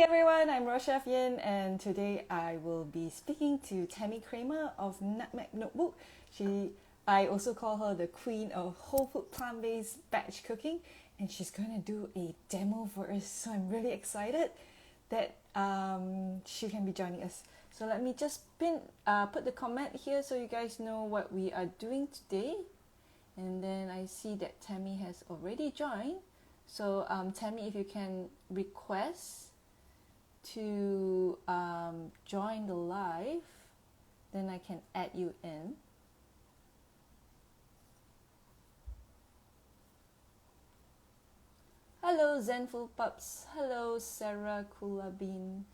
everyone, I'm Rochelle Yin, and today I will be speaking to Tami Kramer of Nutmeg Notebook. I also call her the queen of whole food plant-based batch cooking, and she's going to do a demo for us. So I'm really excited that she can be joining us. So let me just put the comment here so you guys know what we are doing today. And then I see that Tami has already joined. So Tami, if you can request to join the live, then I can add you in. Hello Zenful Pups. Hello Sarah Kulabin.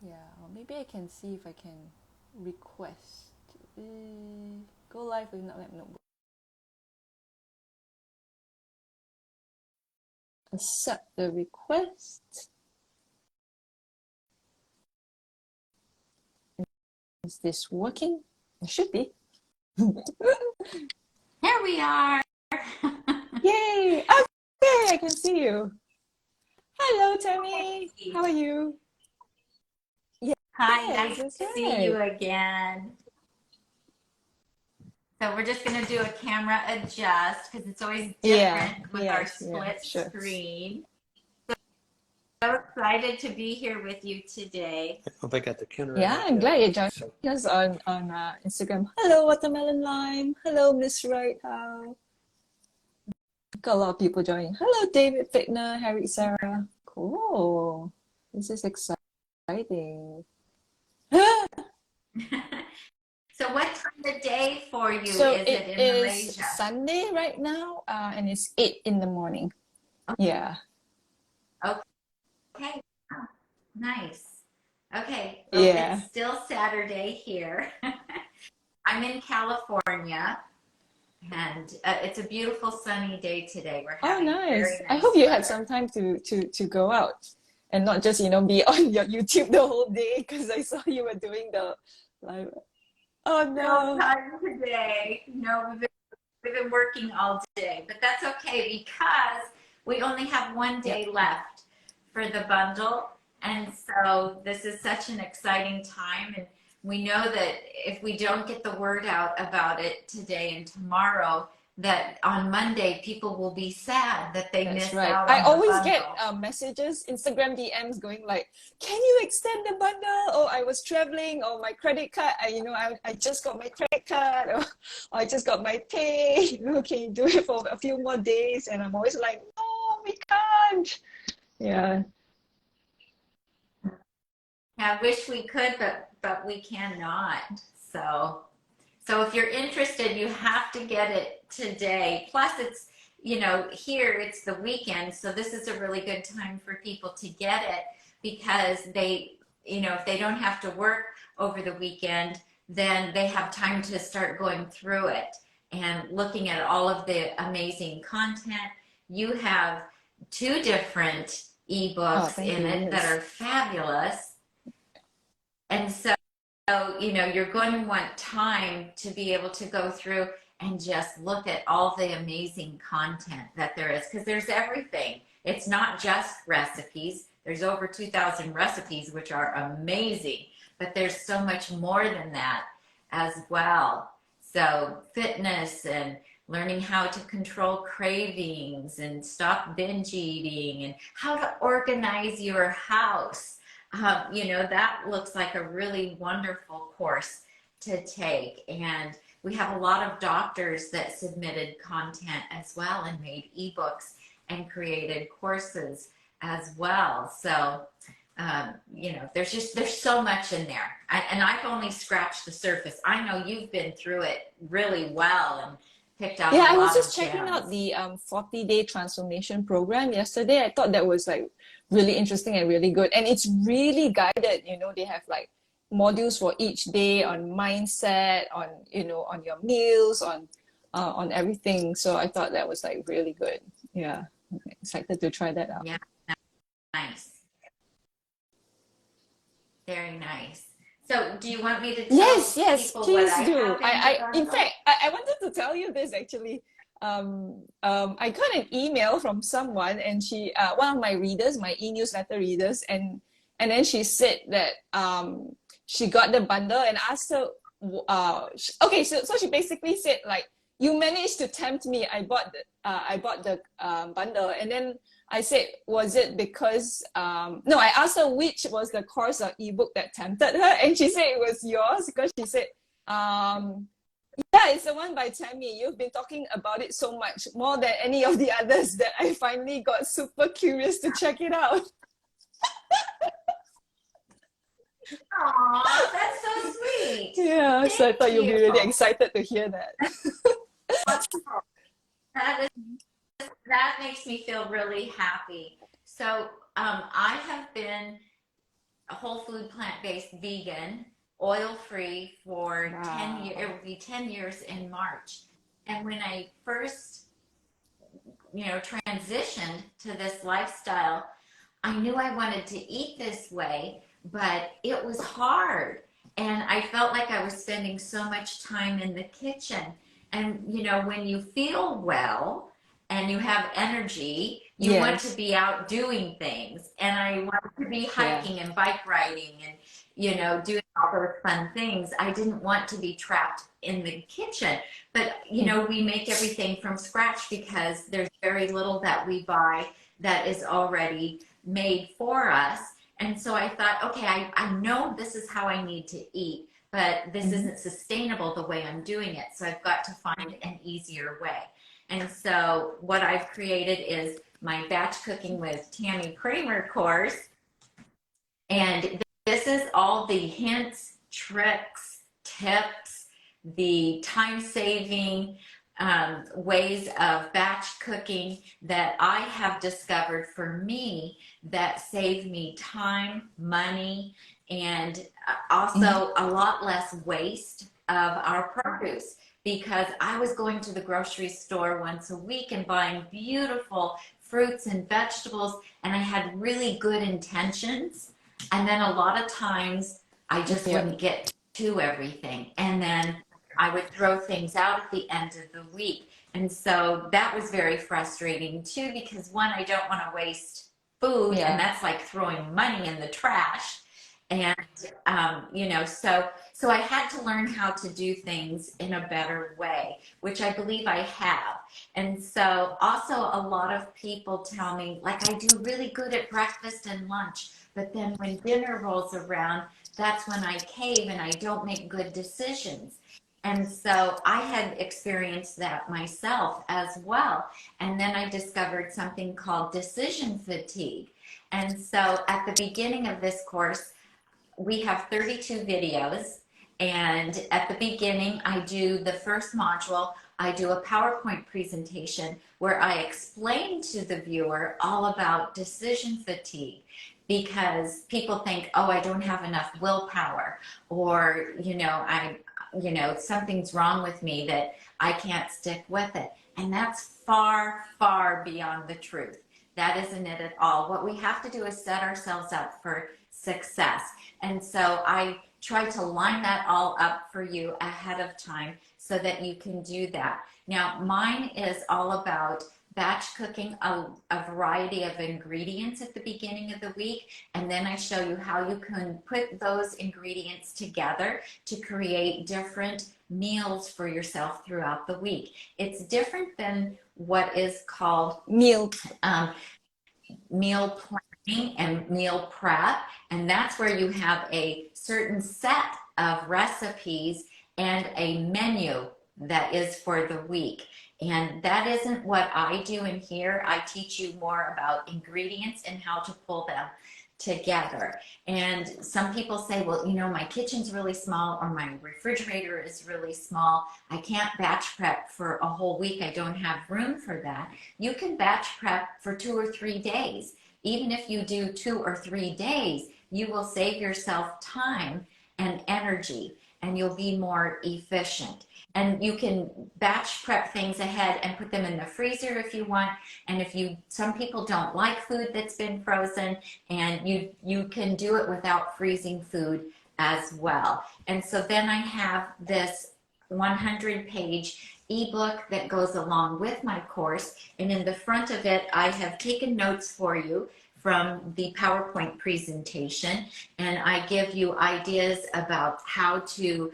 Yeah, or maybe I can see if I can request. Go live with Notebook. Accept the request. Is this working? It should be. Here we are. Yay! Okay, I can see you. Hello, Tami. How are you? Yeah, hi, nice to see you again. So we're just going to do a camera adjust because it's always different with our split screen. So excited to be here with you today. I hope I got the camera. Yeah, I'm glad you joined us on Instagram. Hello, Watermelon Lime. Hello, Miss Right How. Got a lot of people joining. Hello, David Fickner, Harry, Sarah. Cool. This is exciting. So what time of day for you So is it in Malaysia? It's Sunday right now, and it's 8 in the morning. Okay. Yeah. Okay. Nice. Okay. Well, yeah. It's still Saturday here. I'm in California, and it's a beautiful sunny day today. We're having nice. Very nice I hope you weather. had some time to go out and not just, be on your YouTube the whole day, because I saw you were doing the live. Oh no. No time today. No, we've been working all day, but that's okay because we only have one day left for the bundle. And so this is such an exciting time. And we know that if we don't get the word out about it today and tomorrow, that on Monday people will be sad that they missed out on I always the get bundle. messages, Instagram DMs going like, can you extend the bundle? Or I was traveling, or my credit card, I just got my credit card, or I just got my pay. Can you do it for a few more days? And I'm always like, no, we can't. Yeah. I wish we could, but we cannot. So if you're interested, you have to get it today. Plus it's, here it's the weekend. So this is a really good time for people to get it because they, if they don't have to work over the weekend, then they have time to start going through it and looking at all of the amazing content. You have 2 different ebooks in it that are fabulous. And so, you're going to want time to be able to go through and just look at all the amazing content that there is, because there's everything. It's not just recipes. There's over 2,000 recipes, which are amazing, but there's so much more than that as well. So fitness and learning how to control cravings and stop binge eating and how to organize your house. That looks like a really wonderful course to take. And we have a lot of doctors that submitted content as well and made ebooks and created courses as well. So, there's so much in there. And I've only scratched the surface. I know you've been through it really well and picked out a lot of gems. I was just checking out the 40-day transformation program yesterday. I thought that was like really interesting and really good. And it's really guided, they have like modules for each day on mindset, on, on your meals, on everything. So I thought that was like really good. Yeah. I'm excited to try that out. Yeah. Nice. Very nice. So do you want me to tell yes, people please what do. I have in in fact, I wanted to tell you this actually. I got an email from someone, and she, one of my readers, my e-newsletter readers, and then she said that she got the bundle, and asked her, okay, so she basically said like, you managed to tempt me. I bought the bundle, and then I said, was it because no, I asked her which was the course or ebook that tempted her, and she said it was yours, because she said, yeah, it's the one by Tami. You've been talking about it so much, more than any of the others, that I finally got super curious to check it out. Aw, that's so sweet. Yeah, so I thought you'd be really you. excited to hear that. That makes me feel really happy. So I have been a whole food, plant-based, vegan, oil-free for 10 years. It will be 10 years in March. And when I first, transitioned to this lifestyle, I knew I wanted to eat this way, but it was hard. And I felt like I was spending so much time in the kitchen. And, when you feel well and you have energy, you want to be out doing things. And I wanted to be hiking and bike riding and, doing all those fun things. I didn't want to be trapped in the kitchen. But, we make everything from scratch because there's very little that we buy that is already made for us. And so I thought, okay, I know this is how I need to eat, but this isn't sustainable the way I'm doing it. So I've got to find an easier way. And so what I've created is my batch cooking with Tami Kramer course. And this is all the hints, tricks, tips, the time-saving ways of batch cooking that I have discovered for me that save me time, money, and also a lot less waste of our produce, because I was going to the grocery store once a week and buying beautiful fruits and vegetables, and I had really good intentions, and then a lot of times I just wouldn't get to everything, and then I would throw things out at the end of the week. And so that was very frustrating too, because one, I don't want to waste food, and that's like throwing money in the trash. And, so I had to learn how to do things in a better way, which I believe I have. And so also a lot of people tell me, like, I do really good at breakfast and lunch, but then when dinner rolls around, that's when I cave and I don't make good decisions. And so I had experienced that myself as well. And then I discovered something called decision fatigue. And so at the beginning of this course, we have 32 videos. And at the beginning, I do the first module. I do a PowerPoint presentation where I explain to the viewer all about decision fatigue, because people think, oh, I don't have enough willpower, or, something's wrong with me that I can't stick with it. And that's far, far beyond the truth. That isn't it at all. What we have to do is set ourselves up for success. And so I try to line that all up for you ahead of time so that you can do that. Now, mine is all about batch cooking a variety of ingredients at the beginning of the week, and then I show you how you can put those ingredients together to create different meals for yourself throughout the week. It's different than what is called meal planning and meal prep, and that's where you have a certain set of recipes and a menu that is for the week. And that isn't what I do in here. I teach you more about ingredients and how to pull them together. And some people say, well, my kitchen's really small, or my refrigerator is really small. I can't batch prep for a whole week. I don't have room for that. You can batch prep for 2 or 3 days. Even if you do 2 or 3 days, you will save yourself time and energy, and you'll be more efficient. And you can batch prep things ahead and put them in the freezer if you want. And some people don't like food that's been frozen, and you can do it without freezing food as well. And so then I have this 100-page ebook that goes along with my course. And in the front of it, I have taken notes for you from the PowerPoint presentation. And I give you ideas about how to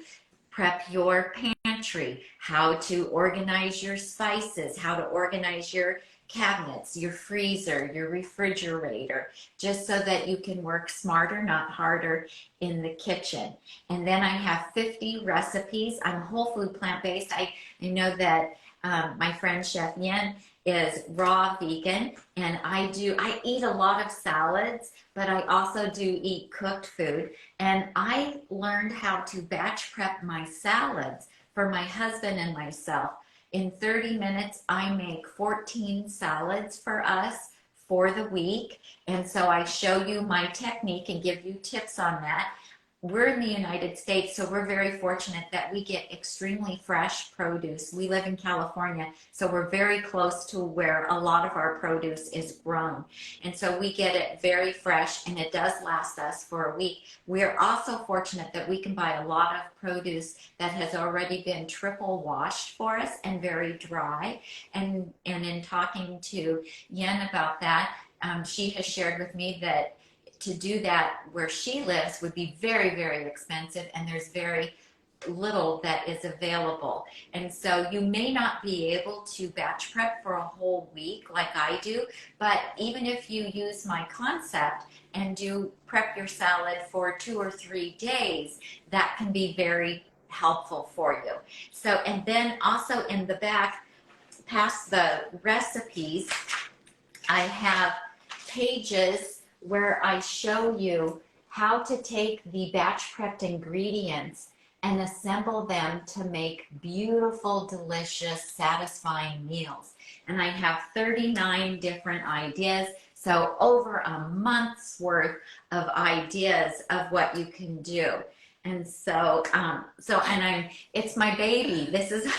prep your pantry, how to organize your spices, how to organize your cabinets, your freezer, your refrigerator, just so that you can work smarter, not harder in the kitchen. And then I have 50 recipes. I'm whole food plant-based. I know that my friend Chef Yen is raw vegan, and I eat a lot of salads, but I also do eat cooked food. And I learned how to batch prep my salads for my husband and myself. In 30 minutes, I make 14 salads for us for the week. And so I show you my technique and give you tips on that. We're in the United States, so we're very fortunate that we get extremely fresh produce. We live in California, so we're very close to where a lot of our produce is grown. And so we get it very fresh, and it does last us for a week. We're also fortunate that we can buy a lot of produce that has already been triple washed for us and very dry. And in talking to Yen about that, she has shared with me that to do that where she lives would be very, very expensive, and there's very little that is available. And so you may not be able to batch prep for a whole week like I do, but even if you use my concept and do prep your salad for 2 or 3 days, that can be very helpful for you. So, and then also in the back, past the recipes, I have pages where I show you how to take the batch prepped ingredients and assemble them to make beautiful, delicious, satisfying meals. And I have 39 different ideas, so over a month's worth of ideas of what you can do. And so, it's my baby. This is,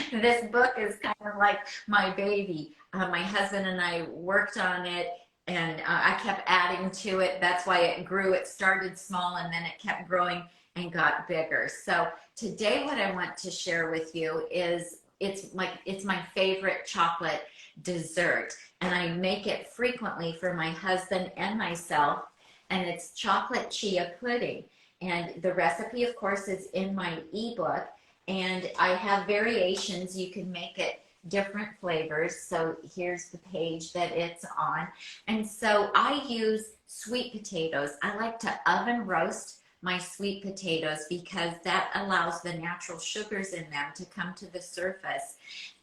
this book is kind of like my baby. My husband and I worked on it, and I kept adding to it. That's why it grew. It started small, and then it kept growing and got bigger. So today what I want to share with you is it's my favorite chocolate dessert, and I make it frequently for my husband and myself, and it's chocolate chia pudding. And the recipe, of course, is in my ebook, and I have variations. You can make it different flavors. So here's the page that it's on. And so I use sweet potatoes. I like to oven roast my sweet potatoes because that allows the natural sugars in them to come to the surface,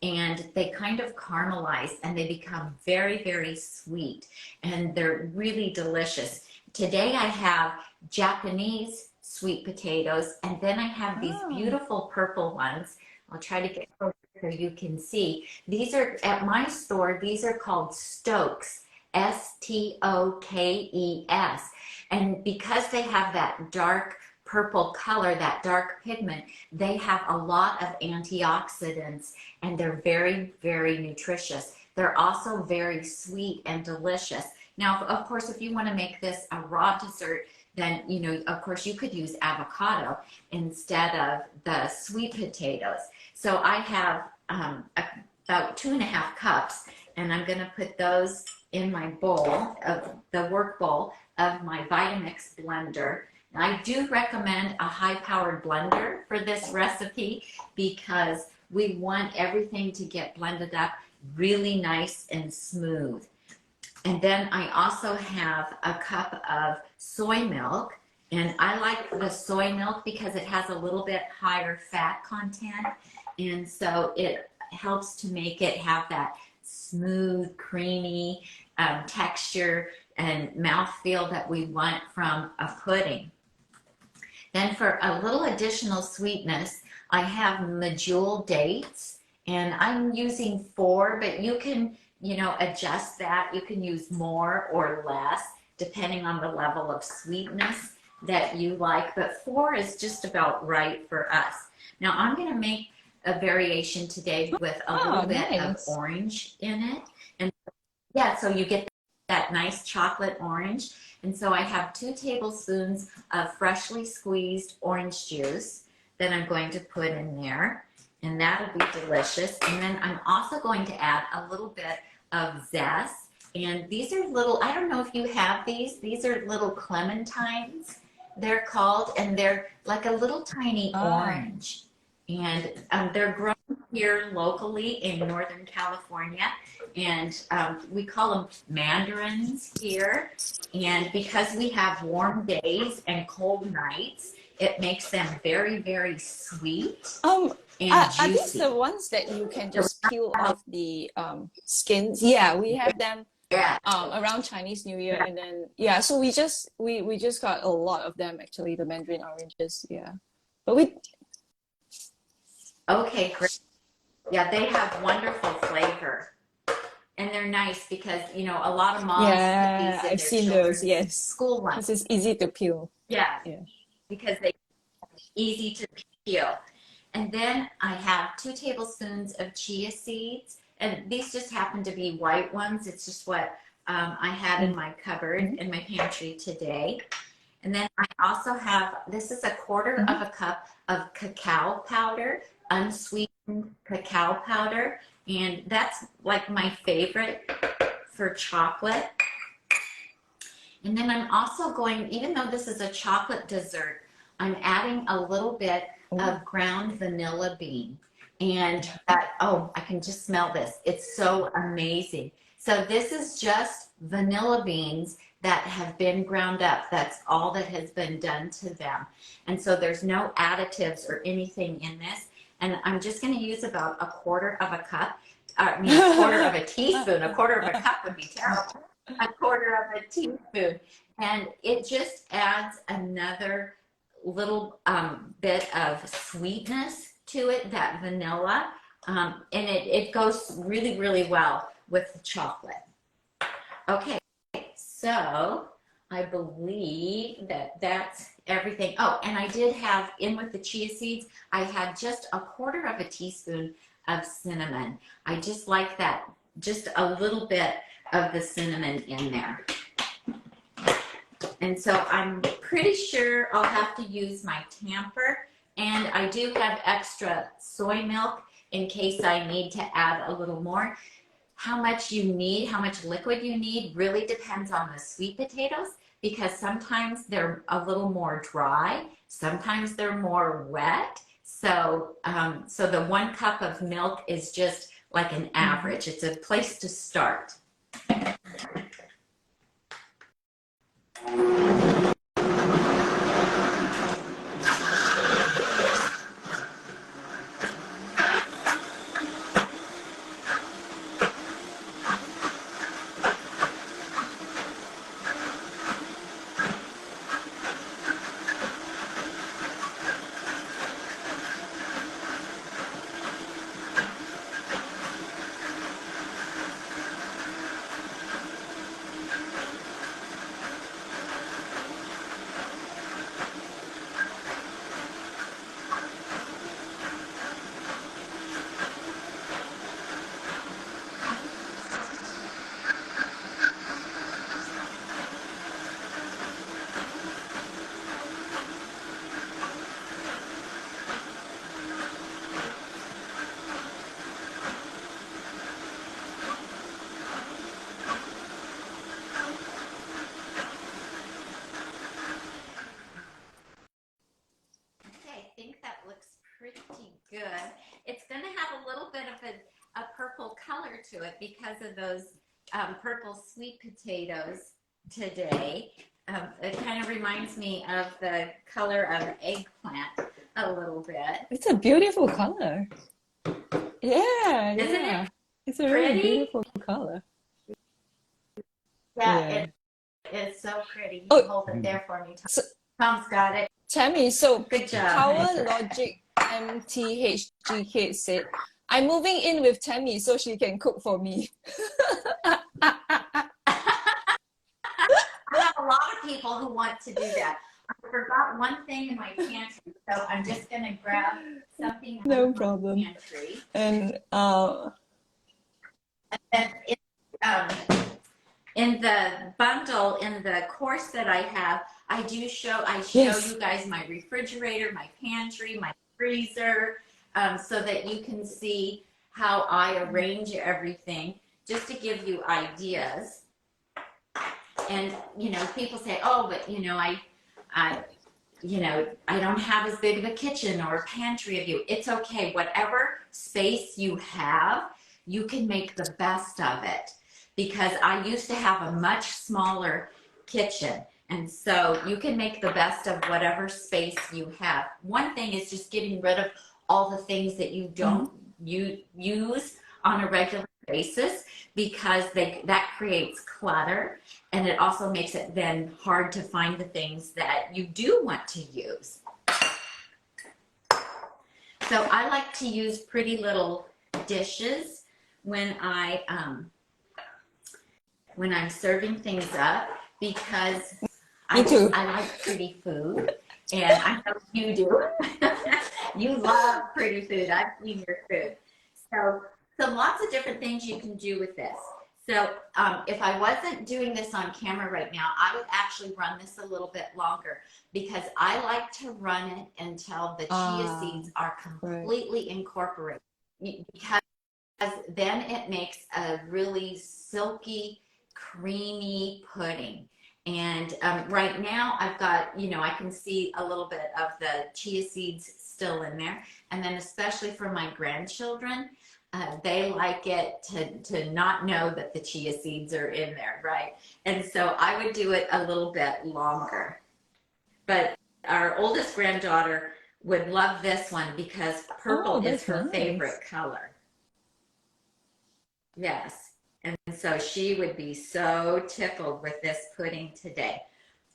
and they kind of caramelize and they become very, very sweet, and they're really delicious. Today I have Japanese sweet potatoes, and then I have these beautiful purple ones. I'll try to get closer so you can see. These are, at my store, these are called Stokes, S-T-O-K-E-S. And because they have that dark purple color, that dark pigment, they have a lot of antioxidants, and they're very, very nutritious. They're also very sweet and delicious. Now, of course, if you want to make this a raw dessert, then, you know, of course, you could use avocado instead of the sweet potatoes. So I have about 2.5 cups, and I'm going to put those in my bowl, of the work bowl of my Vitamix blender. Now, I do recommend a high-powered blender for this recipe because we want everything to get blended up really nice and smooth. And then I also have a cup of soy milk, and I like the soy milk because it has a little bit higher fat content, and so it helps to make it have that smooth, creamy texture and mouthfeel that we want from a pudding. Then for a little additional sweetness, I have medjool dates, and I'm using 4, but you can, you know, adjust that. You can use more or less depending on the level of sweetness that you like, but 4 is just about right for us. Now I'm going to make a variation today with a little bit of orange in it. And yeah, so you get that nice chocolate orange. And so I have 2 tablespoons of freshly squeezed orange juice that I'm going to put in there. and that'll be delicious. And then I'm also going to add a little bit of zest. And these are little, I don't know if you have these. These are little clementines, they're called, and they're like a little tiny orange. And they're grown here locally in Northern California. And we call them mandarins here. And because we have warm days and cold nights, it makes them very, very sweet and are these juicy. the ones that you can just peel off the skins? Yeah, we have them around Chinese New Year, and then so we just got a lot of them actually, the mandarin oranges. Yeah, but we Okay, great. Yeah, they have wonderful flavor. And they're nice because, you know, a lot of moms put these in I've their seen those. children's Yes, school lunch. this is easy to peel. Yeah, Yeah. because they're easy to peel. And then I have 2 tablespoons of chia seeds. And these just happen to be white ones. It's just what I had in my cupboard, in my pantry today. And then I also have, this is a quarter of a cup of cacao powder, unsweetened cacao powder. And that's like my favorite for chocolate. And then I'm also going, even though this is a chocolate dessert, I'm adding a little bit of ground vanilla bean. And that, oh, I can just smell this. It's so amazing. So this is just vanilla beans that have been ground up. That's all that has been done to them. And so there's no additives or anything in this. And I'm just going to use about a quarter of a cup. I mean, a quarter of a teaspoon. A quarter of a cup would be terrible. A quarter of a teaspoon. And it just adds another little bit of sweetness to it, that vanilla. And it goes really, really well with the chocolate. Okay, so I believe that that's everything. Oh, and I did have in with the chia seeds, I had just a quarter of a teaspoon of cinnamon. I just like that, just a little bit of the cinnamon in there. And so I'm pretty sure I'll have to use my tamper, and I do have extra soy milk in case I need to add a little more. How much you need, how much liquid you need really depends on the sweet potatoes, because sometimes they're a little more dry, sometimes they're more wet. So, so the 1 cup of milk is just like an average. It's a place to start. I think that looks pretty good. It's going to have a little bit of a purple color to it because of those purple sweet potatoes today. It kind of reminds me of the color of eggplant a little bit. It's a beautiful color. Yeah, Isn't it? It's a really beautiful color. Yeah, it's so pretty. You hold it there for me. Tom's got it. Tami, so good job. Power Logic MTHGK said, I'm moving in with Tami so she can cook for me. I have a lot of people who want to do that. I forgot one thing in my pantry, so I'm just going to grab something no problem. My pantry. And in the bundle, in the course that I have, I show yes. you guys my refrigerator, my pantry, my freezer, so that you can see how I arrange everything, just to give you ideas. And, you know, people say, oh, but, you know, I I don't have as big of a kitchen or a pantry of you. It's okay. Whatever space you have, you can make the best of it. Because I used to have a much smaller kitchen. And so you can make the best of whatever space you have. One thing is just getting rid of all the things that you don't use on a regular basis, because that creates clutter, and it also makes it then hard to find the things that you do want to use. So I like to use pretty little dishes when I'm serving things up, because I like pretty food, and I know you do. You love pretty food. I've seen your food. So lots of different things you can do with this. So if I wasn't doing this on camera right now, I would actually run this a little bit longer, because I like to run it until the chia seeds are completely incorporated, because then it makes a really silky, creamy pudding. And right now I've got, you know, I can see a little bit of the chia seeds still in there. And then especially for my grandchildren, they like it to not know that the chia seeds are in there, right? And so I would do it a little bit longer. But our oldest granddaughter would love this one, because purple is her favorite color. Yes. And so she would be so tickled with this pudding today.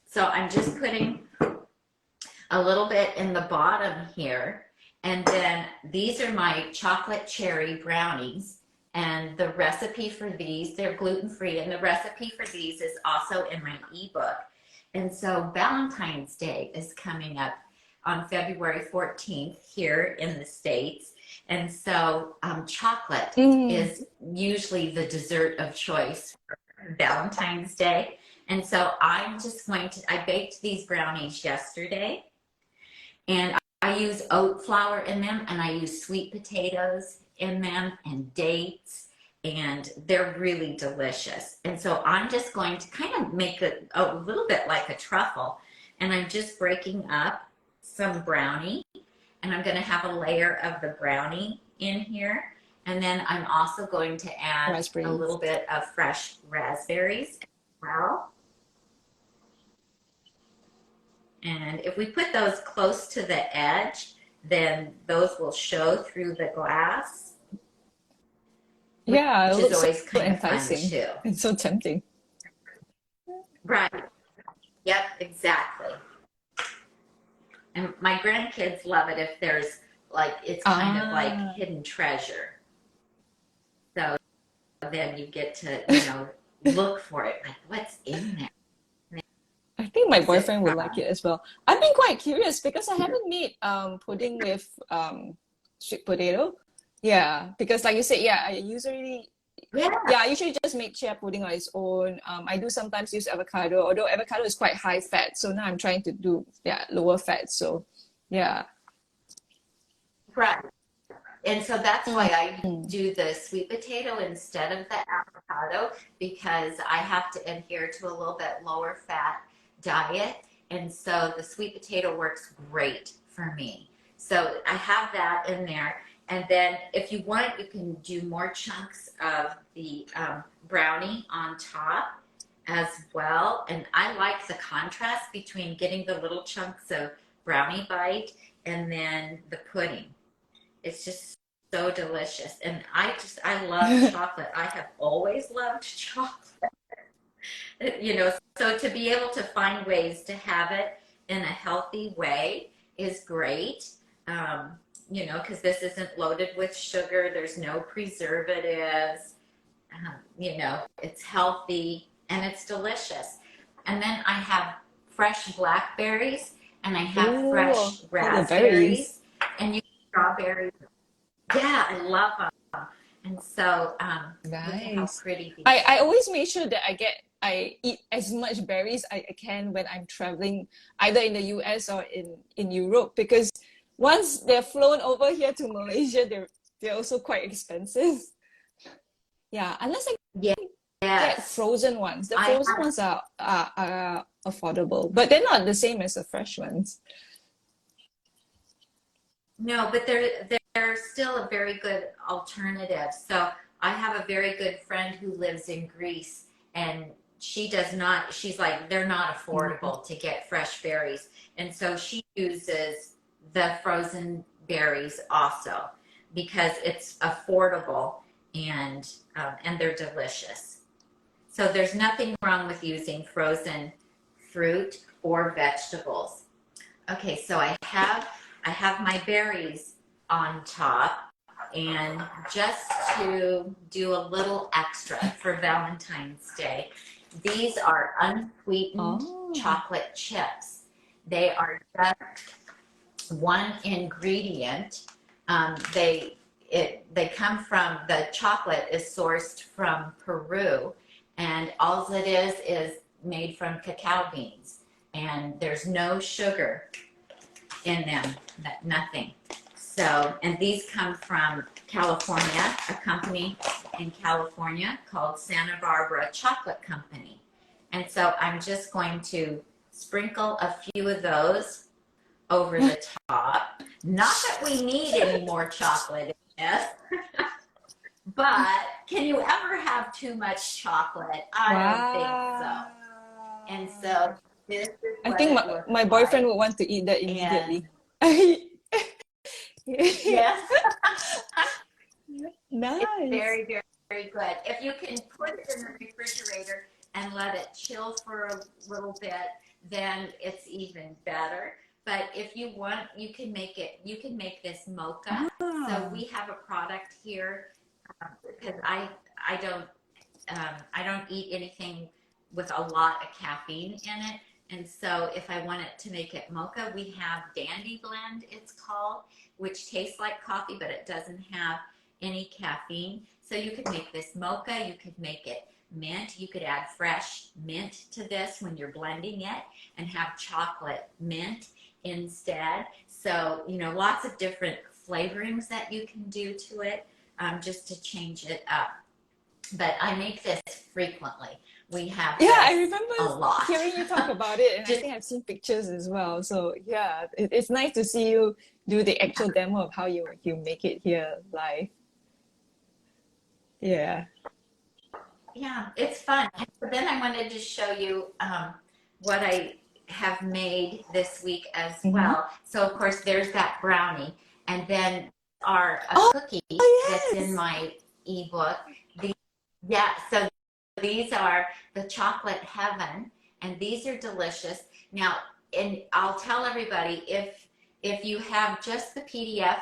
So I'm just putting a little bit in the bottom here. And then these are my chocolate cherry brownies. And the recipe for these, they're gluten-free. And the recipe for these is also in my ebook. And so Valentine's Day is coming up on February 14th here in the States. And so chocolate is usually the dessert of choice for Valentine's Day. And so I'm just going to, I baked these brownies yesterday, and I use oat flour in them, and I use sweet potatoes in them, and dates, and they're really delicious. And so I'm just going to kind of make it a little bit like a truffle, and I'm just breaking up some brownie. And I'm going to have a layer of the brownie in here. And then I'm also going to add a little bit of fresh raspberries as well. And if we put those close to the edge, then those will show through the glass. Yeah, which it is looks always so kind of fun enticing. too. It's so tempting. Right. Yep, exactly. And my grandkids love it if there's like, it's kind of like hidden treasure. So then you get to, you know, look for it, like what's in there. I think my boyfriend would like it as well. I've been quite curious because I haven't made pudding with sweet potato. Yeah, because like you said, I usually just make chia pudding on its own. I do sometimes use avocado, although avocado is quite high fat. So now I'm trying to do lower fat. So yeah. Right. And so that's why I do the sweet potato instead of the avocado, because I have to adhere to a little bit lower fat diet. And so the sweet potato works great for me. So I have that in there. And then if you want, you can do more chunks of the brownie on top as well. And I like the contrast between getting the little chunks of brownie bite and then the pudding. It's just so delicious. And I love chocolate. I have always loved chocolate. You know, so to be able to find ways to have it in a healthy way is great. You know, because this isn't loaded with sugar. There's no preservatives. You know, it's healthy and it's delicious. And then I have fresh blackberries, and I have fresh raspberries, and you strawberries. Yeah, I love them. And so look at how pretty these I always make sure that I eat as much berries I can when I'm traveling, either in the US or in Europe, because once they're flown over here to Malaysia, they're also quite expensive. Yeah, unless I get Yes, frozen ones. The I frozen have. ones are affordable, but they're not the same as the fresh ones. No, but they're still a very good alternative. So I have a very good friend who lives in Greece, and she does not, she's like, they're not Mm. affordable to get fresh berries. And so she uses the frozen berries also because it's affordable and they're delicious. So there's nothing wrong with using frozen fruit or vegetables. Okay, so I have my berries on top, and just to do a little extra for Valentine's Day, these are unsweetened Oh. chocolate chips. They are just one ingredient. They come from, the chocolate is sourced from Peru, and all it is made from cacao beans, and there's no sugar in them, nothing. So, and these come from California, a company in California called Santa Barbara Chocolate Company. And so I'm just going to sprinkle a few of those over the top. Not that we need any more chocolate in this, but can you ever have too much chocolate? I don't think so. Wow. And so this is I what think it looks my boyfriend like. would want to eat that And immediately. yes, it's Nice. very, very, very good. If you can put it in the refrigerator and let it chill for a little bit, then it's even better. But if you want, you can make this mocha. So Ah. we have a product here because I don't eat anything with a lot of caffeine in it. And so if I want it to make it mocha, we have Dandy Blend, it's called, which tastes like coffee, but it doesn't have any caffeine. So you could make this mocha, you could make it mint, you could add fresh mint to this when you're blending it and have chocolate mint instead. So, lots of different flavorings that you can do to it just to change it up. But I make this frequently. We have Yeah, I this remember a lot. hearing you talk about it, and I Just think I've seen pictures as well. So yeah, it's nice to see you do the actual demo of how you make it here live. Yeah. yeah, it's fun. But then I wanted to show you what I have made this week as Mm-hmm. well. So of course there's that brownie, and then are a Oh cookie that's in yes. my ebook. The, yeah, so these are the chocolate heaven, and these are delicious. Now, and I'll tell everybody if you have just the PDF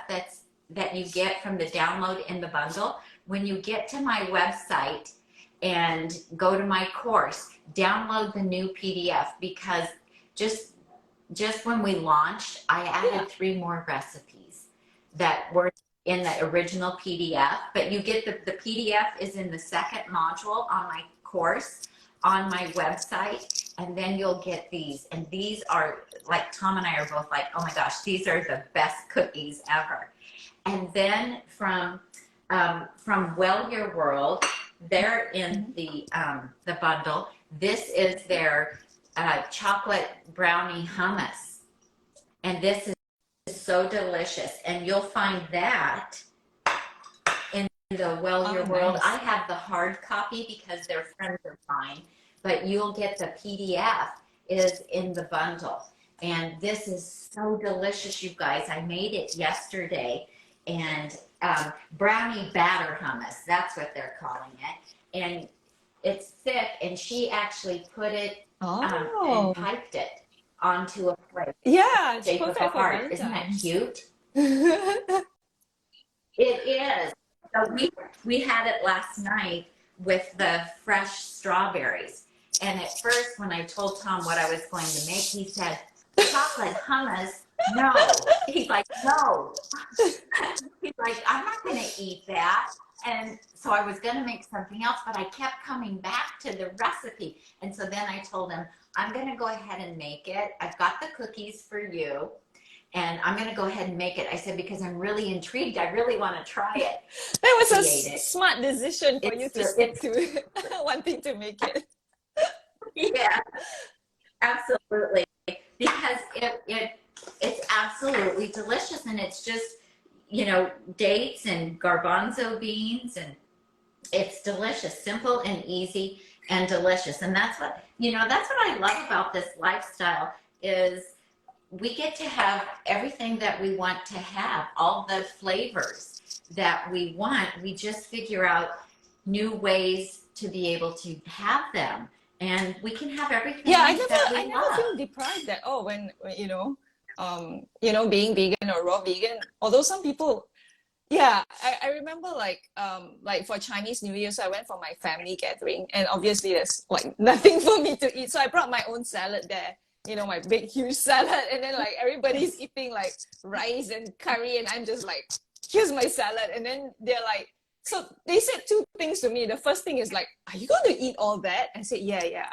that you get from the download in the bundle, when you get to my website and go to my course, download the new PDF because just just when we launched, I Yeah. added 3 more recipes that were in the original PDF, but you get the PDF is in the second module on my course on my website, and then you'll get these. And these are, like, Tom and I are both like, oh my gosh, these are the best cookies ever. And then from Well Your World, they're in Mhm. the bundle. This is their chocolate brownie hummus, and this is so delicious. And you'll find that in the Well Oh, Your World. I nice. have the hard copy because they're friends of mine, but you'll get the PDF is in the bundle. And this is so delicious, you guys. I made it yesterday, and brownie batter hummus, that's what they're calling it. And it's thick, and she actually put it and Oh. typed it onto a plate, Yeah, it's shape of a perfect for heart. Isn't that Valentine's. cute? It is. So we had it last night with the fresh strawberries. And at first, when I told Tom what I was going to make, he said, chocolate hummus? No. He's like, no. He's like, I'm not going to eat that. And so I was going to make something else, but I kept coming back to the recipe. And so then I told him, I'm going to go ahead and make it. I've got the cookies for you. and I'm going to go ahead and make it. I said, because I'm really intrigued. I really want to try it. That was a Create it. smart decision for you to stick to wanting to make it. Yeah, absolutely. Because it's absolutely delicious, and it's just, you know, dates and garbanzo beans, and it's delicious, simple and easy and delicious. And that's what, you know, that's what I love about this lifestyle is we get to have everything that we want to have, all the flavors that we want. We just figure out new ways to be able to have them. And we can have everything that we I never love. feel deprived at all when being vegan or raw vegan. Although some people, yeah, I remember like for Chinese New Year, so I went for my family gathering, and obviously there's like nothing for me to eat, so I brought my own salad there. You know, my big huge salad, and then like everybody's eating like rice and curry, and I'm just like, here's my salad, and then they're like, so they said two things to me. The first thing is like, are you going to eat all that? I said, yeah,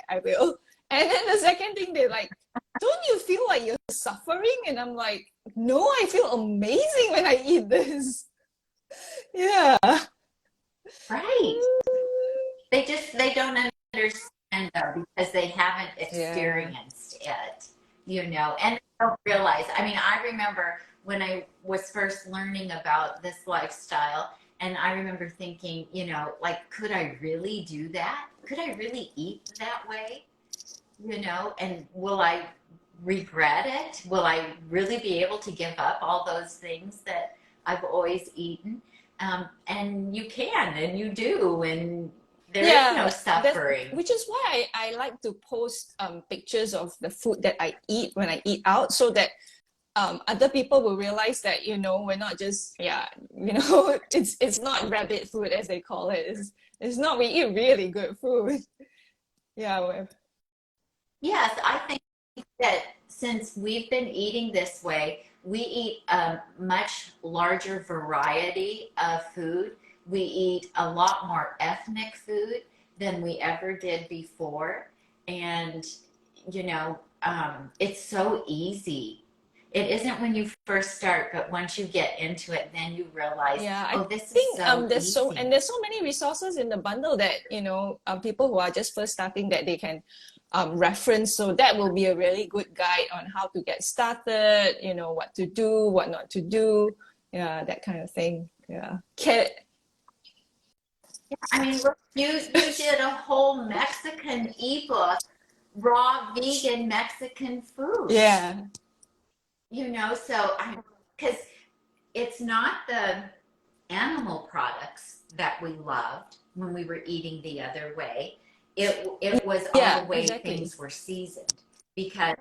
I will. And then the second thing, they're like, don't you feel like you're suffering? And I'm like, no, I feel amazing when I eat this. Yeah. Right. They don't understand though, because they haven't experienced it, you know, and they don't realize. I mean, I remember when I was first learning about this lifestyle, and I remember thinking, you know, like, could I really do that? Could I really eat that way? You know, and will I regret it? Will I really be able to give up all those things that I've always eaten? And you can, and you do, and there is no suffering. Which is why I like to post pictures of the food that I eat when I eat out, so that other people will realize that, you know, we're not just, it's not rabbit food as they call it. It's not, we eat really good food. Yeah. Yes, I think that since we've been eating this way, we eat a much larger variety of food. We eat a lot more ethnic food than we ever did before. And, you know, it's so easy. It isn't when you first start, but once you get into it, then you realize, this is so there's easy. there's so many resources in the bundle that, you know, people who are just first starting, that they can reference. So that will be a really good guide on how to get started, you know, what to do, what not to do, that kind of thing. Yeah. I mean, look, you did a whole Mexican ebook, raw vegan Mexican food. Yeah. You know, so because it's not the animal products that we loved when we were eating the other way. It was all the way things were seasoned, because,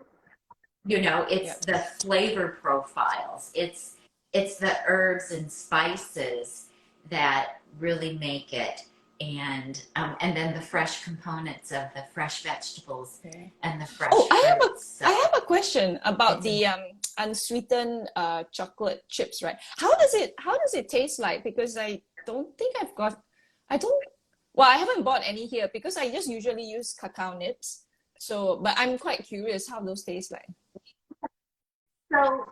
you know, it's the flavor profiles. It's the herbs and spices that really make it, and then the fresh components of the fresh vegetables and the fresh fruits. I have a question about the unsweetened chocolate chips, right? How does it taste like? Because I don't think I haven't bought any here, because I just usually use cacao nibs. So, but I'm quite curious how those taste like. So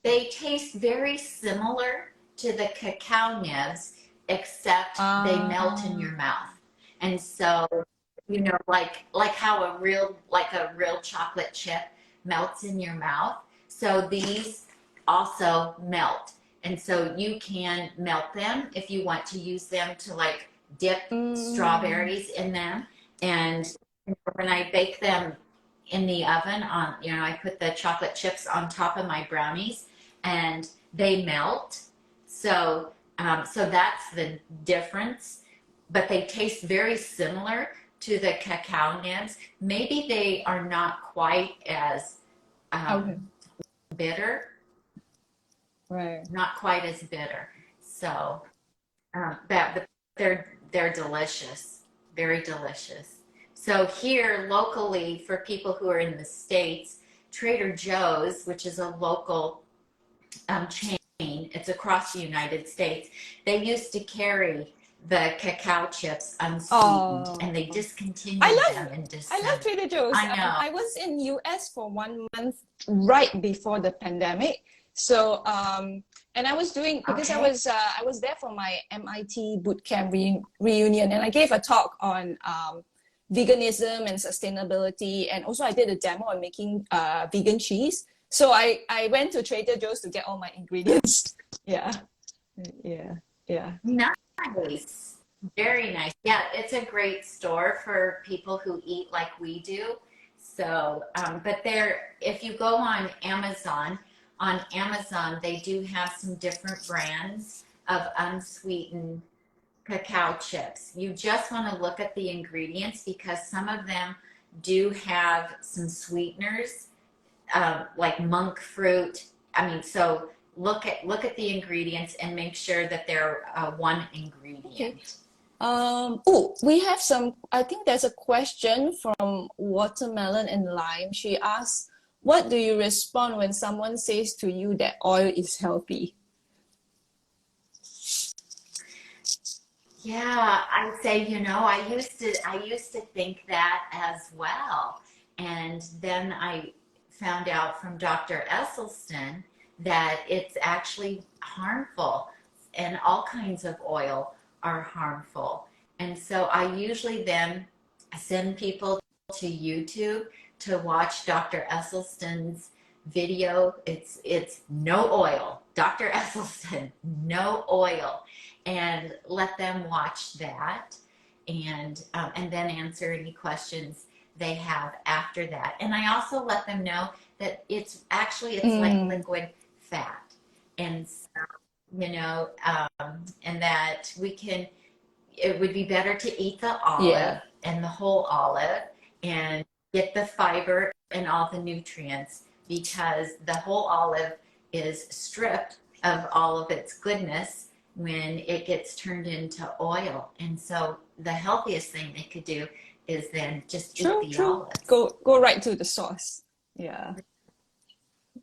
they taste very similar to the cacao nibs, except they melt in your mouth. And so, you know, like how a real chocolate chip melts in your mouth. So these also melt. And so you can melt them if you want to use them to like dip strawberries in them. And when I bake them in the oven, I put the chocolate chips on top of my brownies, and they melt. So that's the difference. But they taste very similar to the cacao nibs. Maybe they are not quite as bitter. Right. Not quite as bitter. So but they're delicious, very delicious. So here locally, for people who are in the States, Trader Joe's, which is a local chain, it's across the United States, they used to carry the cacao chips unsweetened, Oh, and they I discontinued love them in I love December. Trader Joe's. I know. I was in US for 1 month right before the pandemic. So and I was doing because Okay. I was there for my MIT bootcamp reunion, and I gave a talk on veganism and sustainability, and also I did a demo on making vegan cheese. So I went to Trader Joe's to get all my ingredients. Yeah, yeah, yeah. Nice. Very nice. Yeah, it's a great store for people who eat like we do. So, but there, if you go on Amazon, they do have some different brands of unsweetened cacao chips. You just want to look at the ingredients because some of them do have some sweeteners, like monk fruit. I mean, so look at the ingredients and make sure that they're one Okay. ingredient. Oh, we have some. I think there's a question from Watermelon and Lime. She asks, "What do you respond when someone says to you that oil is healthy?" Yeah, I would say, I used to think that as well. And then I found out from Dr. Esselstyn that it's actually harmful and all kinds of oil are harmful. And so I usually then send people to YouTube to watch Dr. Esselstyn's video. It's no oil. Dr. Esselstyn, no oil, and let them watch that, and then answer any questions they have after that. And I also let them know that it's like Mm, liquid fat, and so, and that it would be better to eat the olive yeah. and the whole olive and get the fiber and all the nutrients, because the whole olive is stripped of all of its goodness when it gets turned into oil. And so the healthiest thing they could do is then just eat True, the true. olives. Go right to the source. Yeah,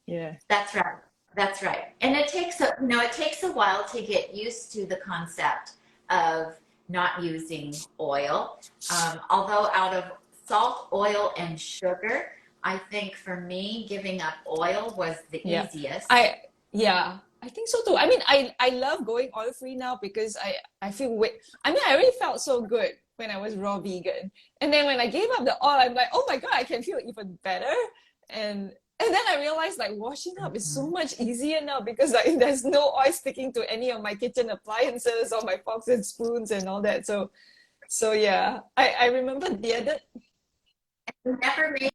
yeah. That's right. That's right. And it takes a while to get used to the concept of not using oil. Although out of salt, oil, and sugar, I think for me, giving up oil was the Yeah. easiest. I yeah, I think so too. I mean, I love going oil free now because I feel I mean, I already felt so good when I was raw vegan. And then when I gave up the oil, I'm like, "Oh my God, I can feel even better." And then I realized like washing up is so Mhm. much easier now because like there's no oil sticking to any of my kitchen appliances or my forks and spoons and all that. So yeah. I remember the other We never made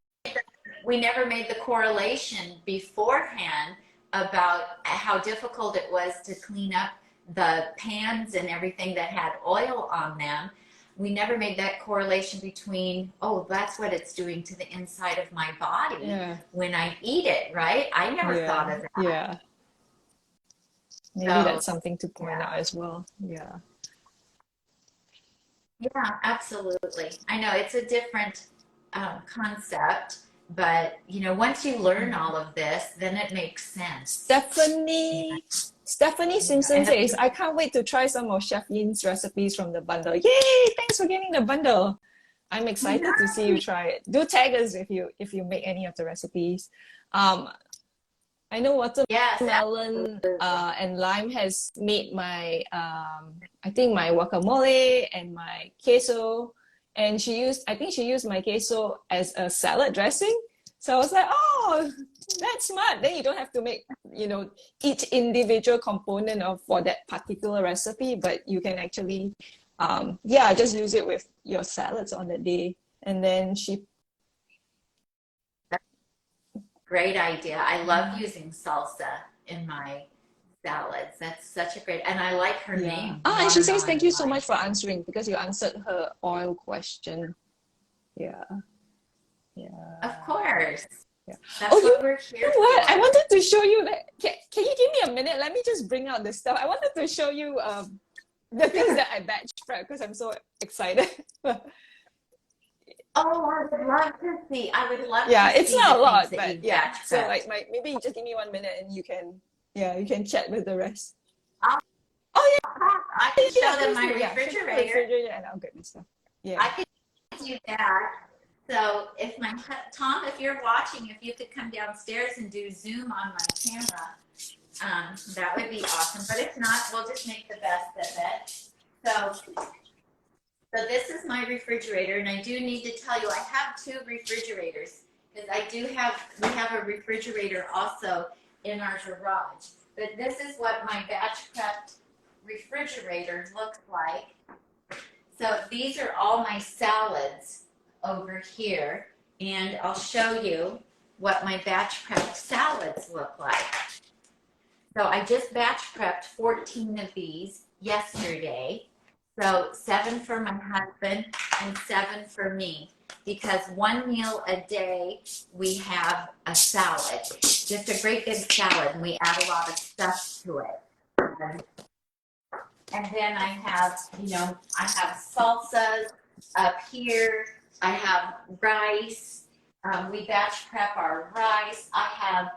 we never made the correlation beforehand about how difficult it was to clean up the pans and everything that had oil on them. We never made that correlation between, oh, that's what it's doing to the inside of my body yeah, when I eat it, right? I never thought yeah, of that. yeah. Maybe So, that's something to point yeah. out as well. Yeah. Yeah, absolutely. I know it's a different concept, but once you learn all of this, then it makes sense. And, Stephanie Simpson and says, I can't wait to try some of Chef Yin's recipes from the bundle. Yay! Thanks for getting the bundle. I'm excited to see you try it. Do tag us if you make any of the recipes. Um, I know yes, watermelon absolutely. and lime has made my I think my guacamole and my queso, and I think she used my queso as a salad dressing. So I was like, oh, that's smart. Then you don't have to make each individual component of for that particular recipe, but you can actually yeah, just use it with your salads on the day. And then she Great idea. I love using salsa in my salads. That's such a great, and I like her yeah. name, Ah, and she says thank watermelon you so lime. much for answering because you answered her oil question. Yeah, Of yeah, course. yeah. Oh, That's what we're know here what? I for. wanted to show you that. Can you give me a minute? Let me just bring out the stuff. I wanted to show you the things Sure. that I batch prep because I'm so excited. Oh, I would love to see. I would love to Yeah, it's see the not a things lot, that but you've yeah. batch So prepped. like maybe you just give me 1 minute and you can chat with the rest. I'll, Oh I'll I can show them please my do. Yeah, show them the refrigerator. refrigerator and I'll get the stuff. Yeah. I could do that. So if Tom, if you're watching, if you could come downstairs and do Zoom on my camera, that would be awesome. But if not, we'll just make the best of it. So this is my refrigerator, and I do need to tell you, I have 2 refrigerators because we have a refrigerator also in our garage. But this is what my batch prepped refrigerator looks like. So these are all my salads over here, and I'll show you what my batch prepped salads look like. So I just batch prepped 14 of these yesterday. So 7 for my husband and 7 for me, because 1 meal a day we have a salad, just a great big salad, and we add a lot of stuff to it. And then I have, I have salsas up here. I have rice. We batch prep our rice. I have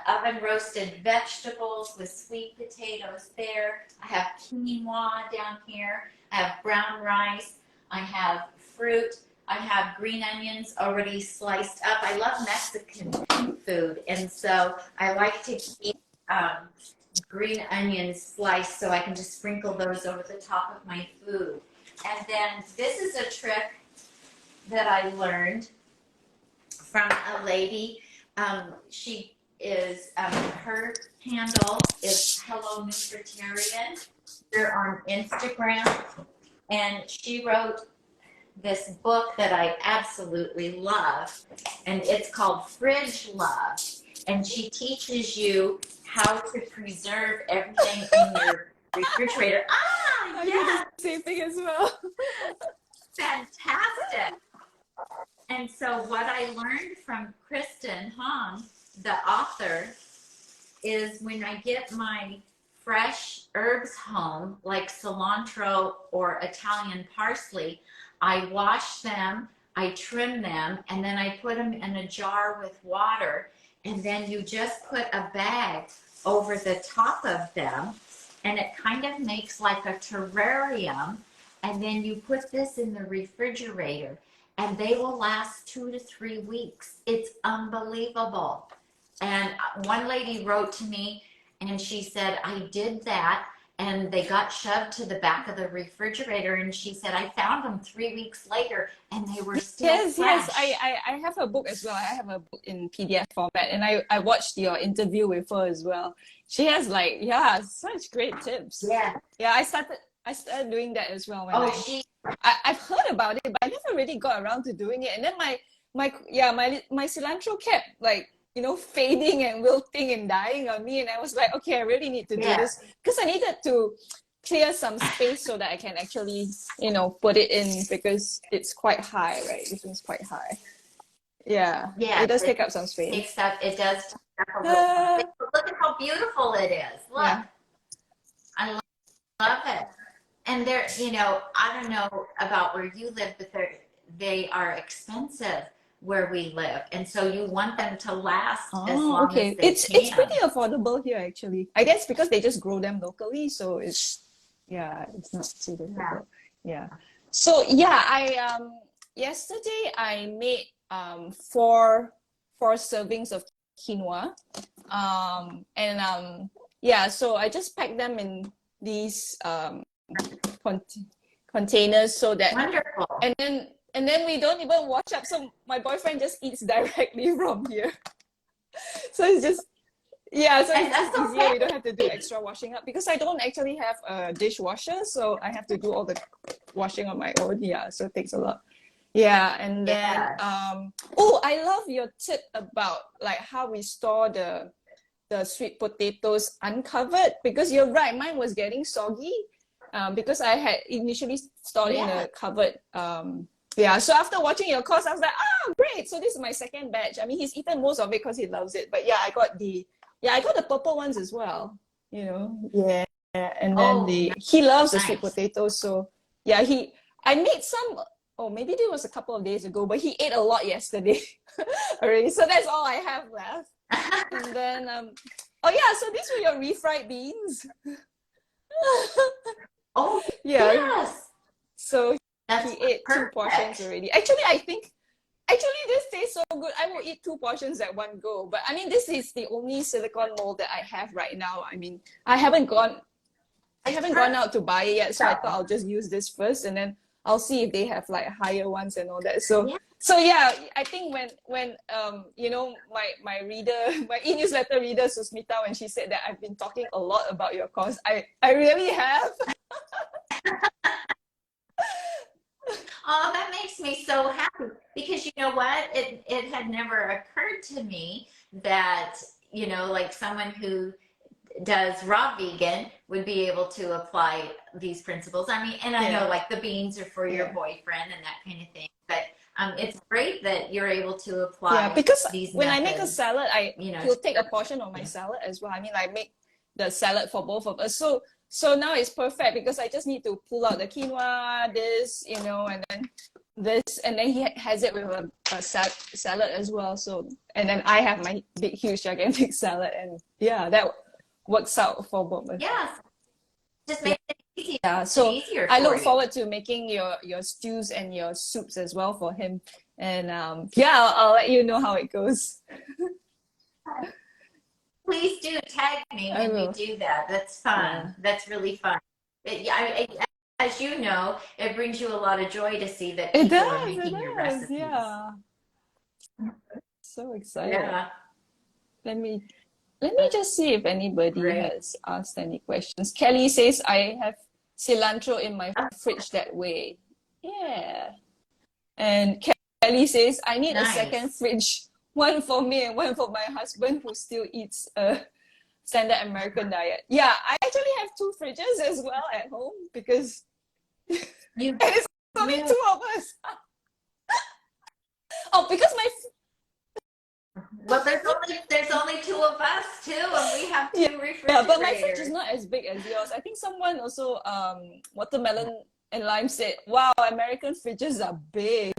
oven roasted vegetables with sweet potatoes there. I have quinoa down here. I have brown rice. I have fruit. I have green onions already sliced up. I love Mexican food, and so I like to keep green onions sliced so I can just sprinkle those over the top of my food. And then this is a trick that I learned from a lady. She is, her handle is Hello Nutritarian. They're on Instagram. And she wrote this book that I absolutely love, and it's called Fridge Love. And she teaches you how to preserve everything in your refrigerator. Ah, yeah. Same thing as well. Fantastic. And so what I learned from Kristen Hong, the author, is when I get my fresh herbs home, like cilantro or Italian parsley, I wash them, I trim them, and then I put them in a jar with water, and then you just put a bag over the top of them, and it kind of makes like a terrarium, and then you put this in the refrigerator, and they will last 2 to 3 weeks. It's unbelievable. And one lady wrote to me, and she said, I did that, and they got shoved to the back of the refrigerator, and she said, I found them 3 weeks later, and they were still fresh. Yes, I have a book as well. I have a book in PDF format, and I watched your interview with her as well. She has such great tips. Yeah. Yeah, I started doing that as well. I've heard about it, but I never really got around to doing it. And then my cilantro kept fading and wilting and dying on me, and I was like, okay, I really need to do this, because I needed to clear some space so that I can actually put it in, because it's quite high, right? This one's quite high. Yeah, it does take up some space. It does take up a little. Look at how beautiful it is. Look, yeah. I love it. And they're, I don't know about where you live, but they are expensive where we live, and so you want them to last as long as they can. It's pretty affordable here, actually. I guess because they just grow them locally, so it's not too difficult. Yeah. So I yesterday I made 4 servings of quinoa, so I just packed them in these containers so that wonderful. And then we don't even wash up. So my boyfriend just eats directly from here. So it's just, so it's just easier. We don't have to do extra washing up, because I don't actually have a dishwasher. So I have to do all the washing on my own. Yeah, so it takes a lot. Yeah, and then, I love your tip about how we store the sweet potatoes uncovered, because you're right, mine was getting soggy because I had initially stored in a covered so after watching your course, I was like, great. So this is my second batch. I mean, he's eaten most of it because he loves it. But I got the purple ones as well. Yeah. And then he loves the sweet potatoes. So I made some. Oh, maybe it was a couple of days ago, but he ate a lot yesterday already. So that's all I have left. And then so these were your refried beans. Oh, Yeah. yes. So That's he ate two portions perfect. already. Actually, this tastes so good. I will eat two portions at one go. But I mean, this is the only silicone mold that I have right now. I mean, I It's haven't gone perfect. out to buy it yet, so I thought I'll just use this first, and then I'll see if they have like higher ones and all that. So Yeah. so yeah, I think when you know, my reader, my e-newsletter reader Susmita, when she said that I've been talking a lot about your course, I really have. Oh, that makes me so happy because you know what? It had never occurred to me that, like someone who does raw vegan would be able to apply these principles. I mean, and I know Yeah, like the beans are for your yeah. boyfriend and that kind of thing, but it's great that you're able to Yeah, apply because these when I make a methods, salad, to he'll take a portion of my yeah. salad as well. I mean, I make the salad for both of us. So now it's perfect because I just need to pull out the quinoa, this, and then this, and then he has it with a salad as well. So, and then I have my big, huge, gigantic salad, and yeah, that works out for both of us. Yes, just make it Yeah, so easier I for look you. forward to making your stews and your soups as well for him. And yeah, I'll let you know how it goes. Please do tag me I when you will. do that. That's fun. Yeah. That's really fun. Yeah, as you know, it brings you a lot of joy to see that It people are does, it making your does. recipes. Yeah. So excited. Yeah, Let me let me just see if anybody great. has asked any questions. Kelly says I have cilantro in my fridge that way. Yeah. And Kelly says I need a second Nice. fridge, one for me and one for my husband who still eats a standard American diet. Yeah, I actually have two fridges as well at home because and You it's only do. two of us. Oh, because my Well, there's only two of us too, and we have yeah, two yeah, but my fridge is refrigerators. not as big as yours. I think someone also watermelon and lime said, "Wow, American fridges are big."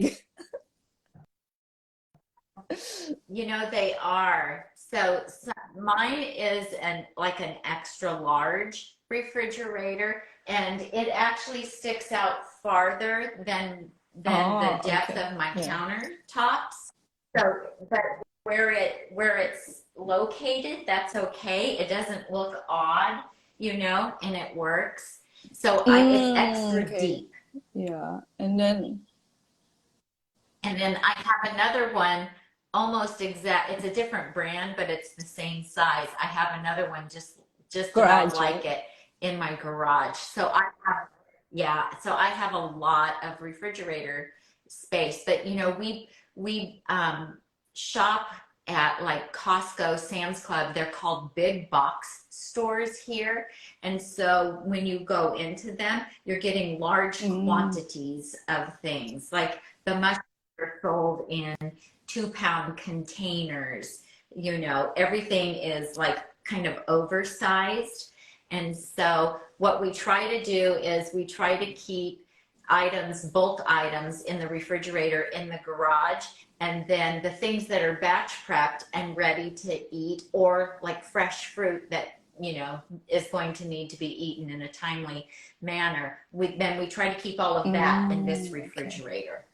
They are. So mine is an extra large refrigerator, and it actually sticks out farther than the Oh, depth okay. of my Yeah. countertops. So, but where it's located, that's okay. It doesn't look odd, and it works. So it's extra Okay. deep. Yeah. And then And then I have another one, almost exact. It's a different brand, but it's the same size. I have another one just about garage, like right? it in my garage. Yeah, so I have a lot of refrigerator space. But we shop at like Costco, Sam's Club. They're called big box stores here. And so when you go into them, you're getting large Mm. quantities of things. Like the mushrooms are sold in 2-pound containers. Everything is like kind of oversized. And so what we try to do is we try to keep bulk items in the refrigerator in the garage, and then the things that are batch prepped and ready to eat, or like fresh fruit that is going to need to be eaten in a timely manner, then we try to keep all of that in this Okay. refrigerator.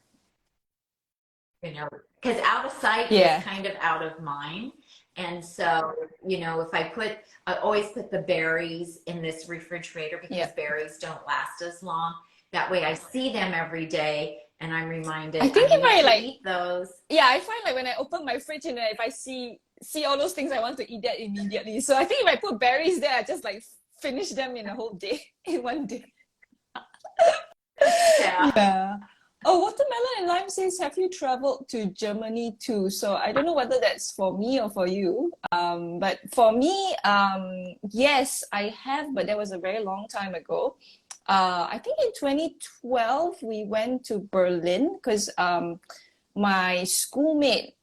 Because out of sight is Yeah. kind of out of mind. And so, if I always put the berries in this refrigerator because Yeah. berries don't last as long. That way I see them every day and I'm I reminded think I if need I to like, eat those. yeah, I find like when I open my fridge and if I see all those things, I want to eat that immediately. So I think if I put berries there, I just like finish them in a whole day, in one day. Yeah. Yeah. Oh, watermelon and lime says, have you traveled to Germany too? So I don't know whether that's for me or for you. But for me, yes, I have, but that was a very long time ago. I think in 2012 we went to Berlin because my schoolmate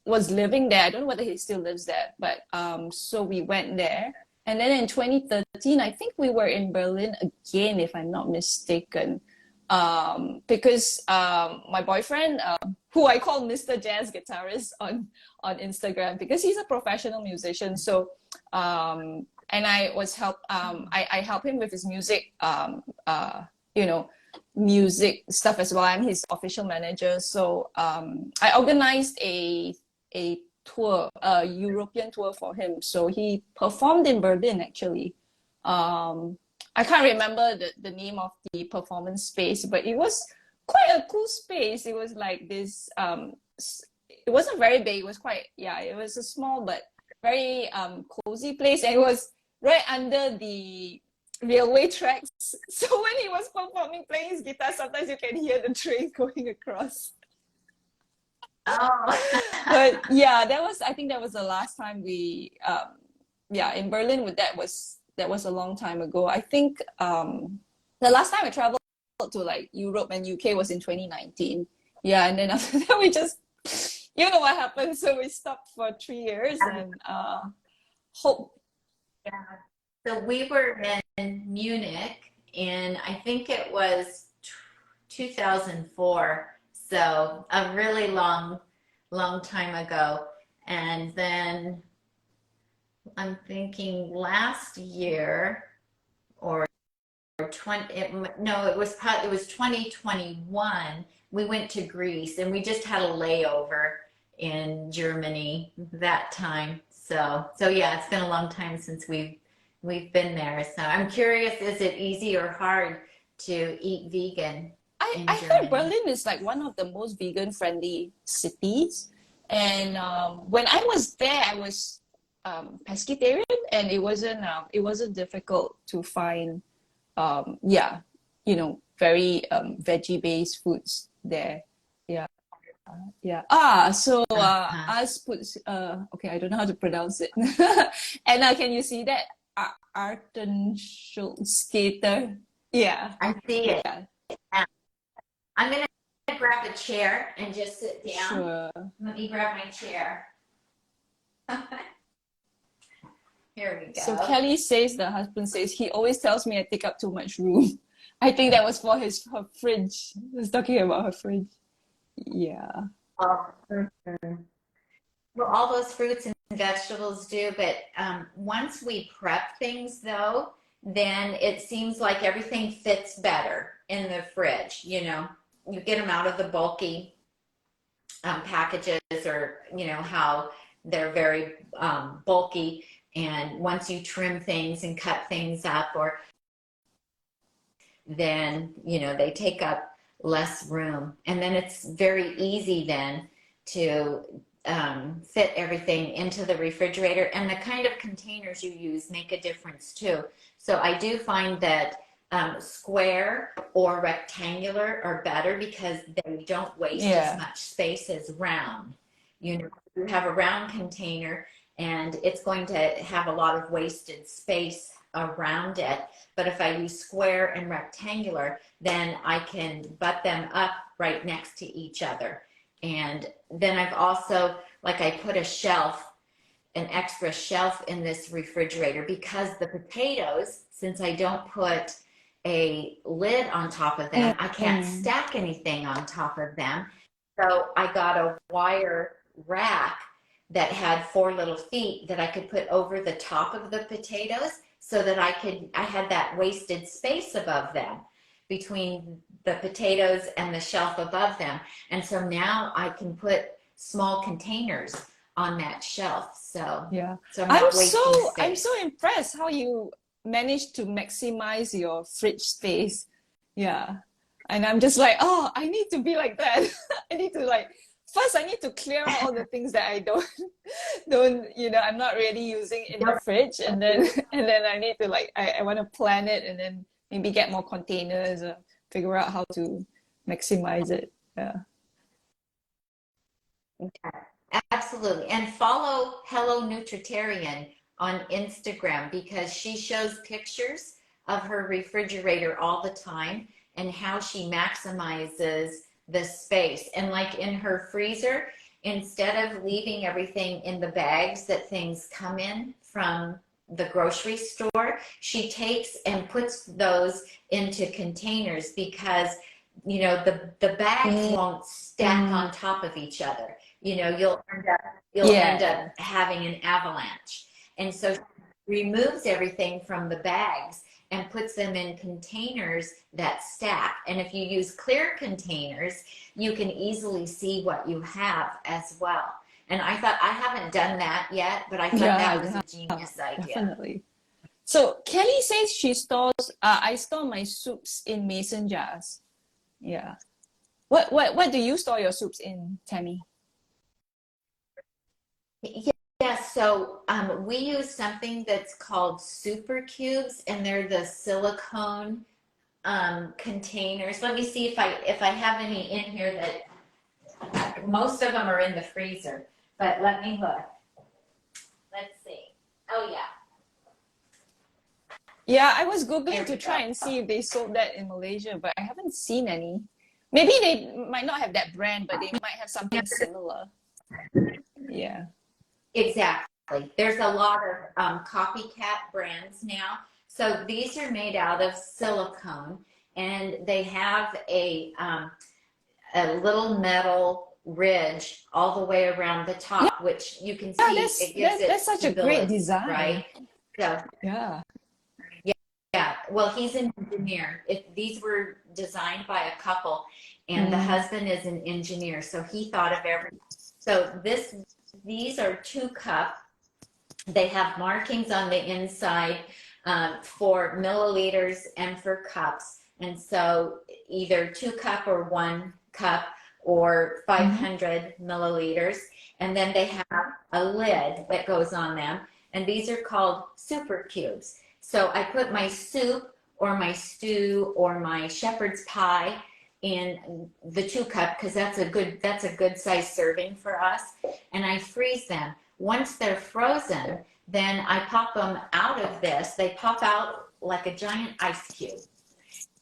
was living there. I don't know whether he still lives there, but so we went there. And then in 2013, I think we were in Berlin again, if I'm not mistaken, because my boyfriend, who I call Mr. Jazz Guitarist on Instagram, because he's a professional musician. So and I was I help him with his music, you know, music stuff as well. I'm his official manager. So I organized a tour, a European tour for him. So he performed in Berlin actually. I can't remember the name of the performance space, but it was quite a cool space. It was like this, it wasn't very big. It was quite, yeah, it was a small but very cozy place. And it was right under the railway tracks. So when he was performing, playing his guitar, sometimes you can hear the train going across. Oh. But yeah, I think that was the last time yeah, in Berlin. That was a long time ago. I think the last time I traveled to like Europe and UK was in 2019. Yeah, and then after that we just, you know what happened, so we stopped for 3 years and hope. Yeah. So we were in Munich in, I think it was 2004. So a really long time ago. And then I'm thinking last year or 20, no, it was 2021. We went to Greece and we just had a layover in Germany that time. So yeah, it's been a long time since we've been there. So I'm curious, is it easy or hard to eat vegan in I heard Germany? Berlin is like one of the most vegan friendly cities. And when I was there, I was pescatarian, and it wasn't difficult to find yeah, you know, very veggie based foods there. Yeah. Yeah. So Uh-huh. as puts okay, I don't know how to pronounce it. And can you see that Arten skater? Yeah. I see it. Yeah. I'm going to grab a chair and just sit down. Sure. Let me grab my chair. Here we go. So Kelly says, the husband says, he always tells me I take up too much room. I think that was for her fridge. He was talking about her fridge. Yeah. Oh, well, all those fruits and vegetables do, but once we prep things though, then it seems like everything fits better in the fridge. You know, you get them out of the bulky packages, or you know how they're very bulky, and once you trim things and cut things up, or then you know they take up less room, and then it's very easy then to fit everything into the refrigerator. And the kind of containers you use make a difference too. So I do find that square or rectangular are better because they don't waste as much space as round. You know, you have a round container and it's going to have a lot of wasted space around it. But if I use square and rectangular, then I can butt them up right next to each other. And then I've also, like, I put a shelf, an extra shelf in this refrigerator, because the potatoes, since I don't put a lid on top of them, I can't stack anything on top of them. So I got a wire rack that had 4 little feet that I could put over the top of the potatoes, so that I had that wasted space above them, between the potatoes and the shelf above them. And so now I can put small containers on that shelf. So yeah, so I'm so impressed how you managed to maximize your fridge space. Yeah. And I'm just like, oh, I need to be like that. I need to like, first I need to clear out all the things that I don't, you know, I'm not really using in the fridge. And then I need to like, I want to plan it, and then maybe get more containers, figure out how to maximize it. Yeah. Okay. Absolutely. And follow Hello Nutritarian on Instagram, because she shows pictures of her refrigerator all the time and how she maximizes the space. And like in her freezer, instead of leaving everything in the bags that things come in from the grocery store, she takes and puts those into containers, because you know the bags won't stack on top of each other. You know, you'll end up having an avalanche. And so removes everything from the bags and puts them in containers that stack. And if you use clear containers, you can easily see what you have as well. And I thought, I haven't done that yet, but I thought that was a genius idea. Definitely. So Kelly says she stores, I store my soups in mason jars. Yeah. What do you store your soups in, Tami? Yeah, so we use something that's called super cubes, and they're the silicone containers. Let me see if I have any in here. That most of them are in the freezer, but let me look. Let's see. Oh yeah. Yeah, I was Googling to try and see if they sold that in Malaysia, but I haven't seen any. Maybe they might not have that brand, but they might have something similar. Yeah. Exactly. There's a lot of copycat brands now. So these are made out of silicone, and they have a little metal ridge all the way around the top, which you can see it gives it that's such stability, a great design, right? So yeah. Yeah, well, he's an engineer. These were designed by a couple, and the husband is an engineer, so he thought of everything. So these are 2-cup. They have markings on the inside for milliliters and for cups, and so either 2-cup or 1 cup or 500 milliliters, and then they have a lid that goes on them, and these are called super cubes. So I put my soup or my stew or my shepherd's pie in the 2-cup, because that's a good size serving for us, and I freeze them. Once they're frozen, then I pop them out of this. They pop out like a giant ice cube,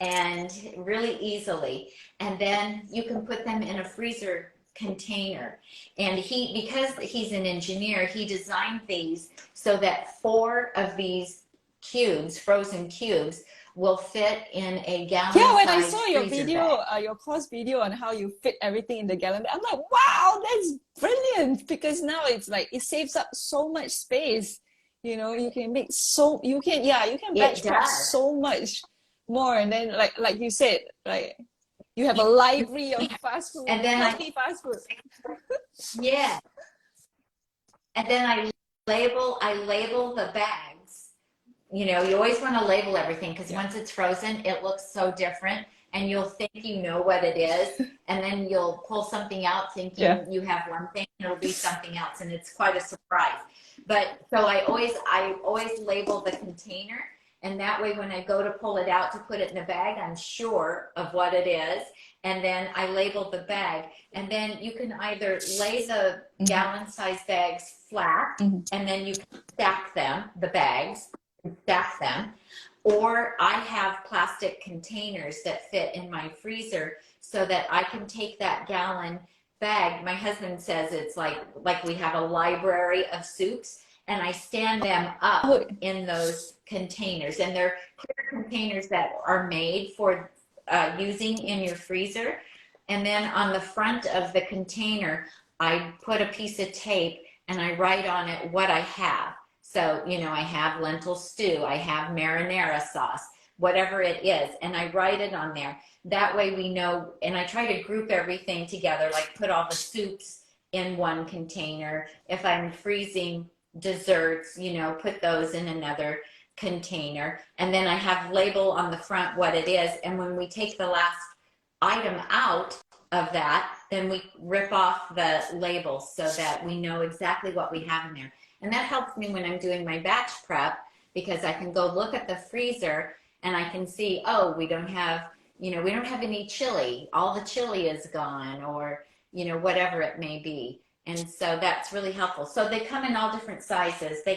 and really easily. And then you can put them in a freezer container. And because he's an engineer, he designed these so that 4 of these cubes, frozen cubes, will fit in a gallon. Yeah, when I saw your video, your course video on how you fit everything in the gallon, I'm like, wow, that's brilliant, because now it's like it saves up so much space. You know, you can make you can batch prep so much more, and then like you said, like you have a library of fast food, and then healthy fast food. Yeah. And then I label the bags. You know, you always want to label everything, because once it's frozen, it looks so different, and you'll think you know what it is, and then you'll pull something out thinking you have one thing, and it'll be something else, and it's quite a surprise. But so I always label the container, and that way when I go to pull it out to put it in a bag, I'm sure of what it is. And then I label the bag, and then you can either lay the gallon-sized bags flat, and then you can stack them, the bags, stack them, or I have plastic containers that fit in my freezer so that I can take that gallon bag. My husband says it's like we have a library of soups, and I stand them up in those containers, and they're clear containers that are made for using in your freezer. And then on the front of the container, I put a piece of tape and I write on it what I have. So, you know, I have lentil stew, I have marinara sauce, whatever it is, and I write it on there. That way we know, and I try to group everything together, like put all the soups in one container. If I'm freezing desserts, you know, put those in another container. And then I have label on the front what it is. And when we take the last item out of that, then we rip off the label so that we know exactly what we have in there. And that helps me when I'm doing my batch prep, because I can go look at the freezer and I can see, oh, we don't have any chili. All the chili is gone, or, you know, whatever it may be. And so that's really helpful. So they come in all different sizes. The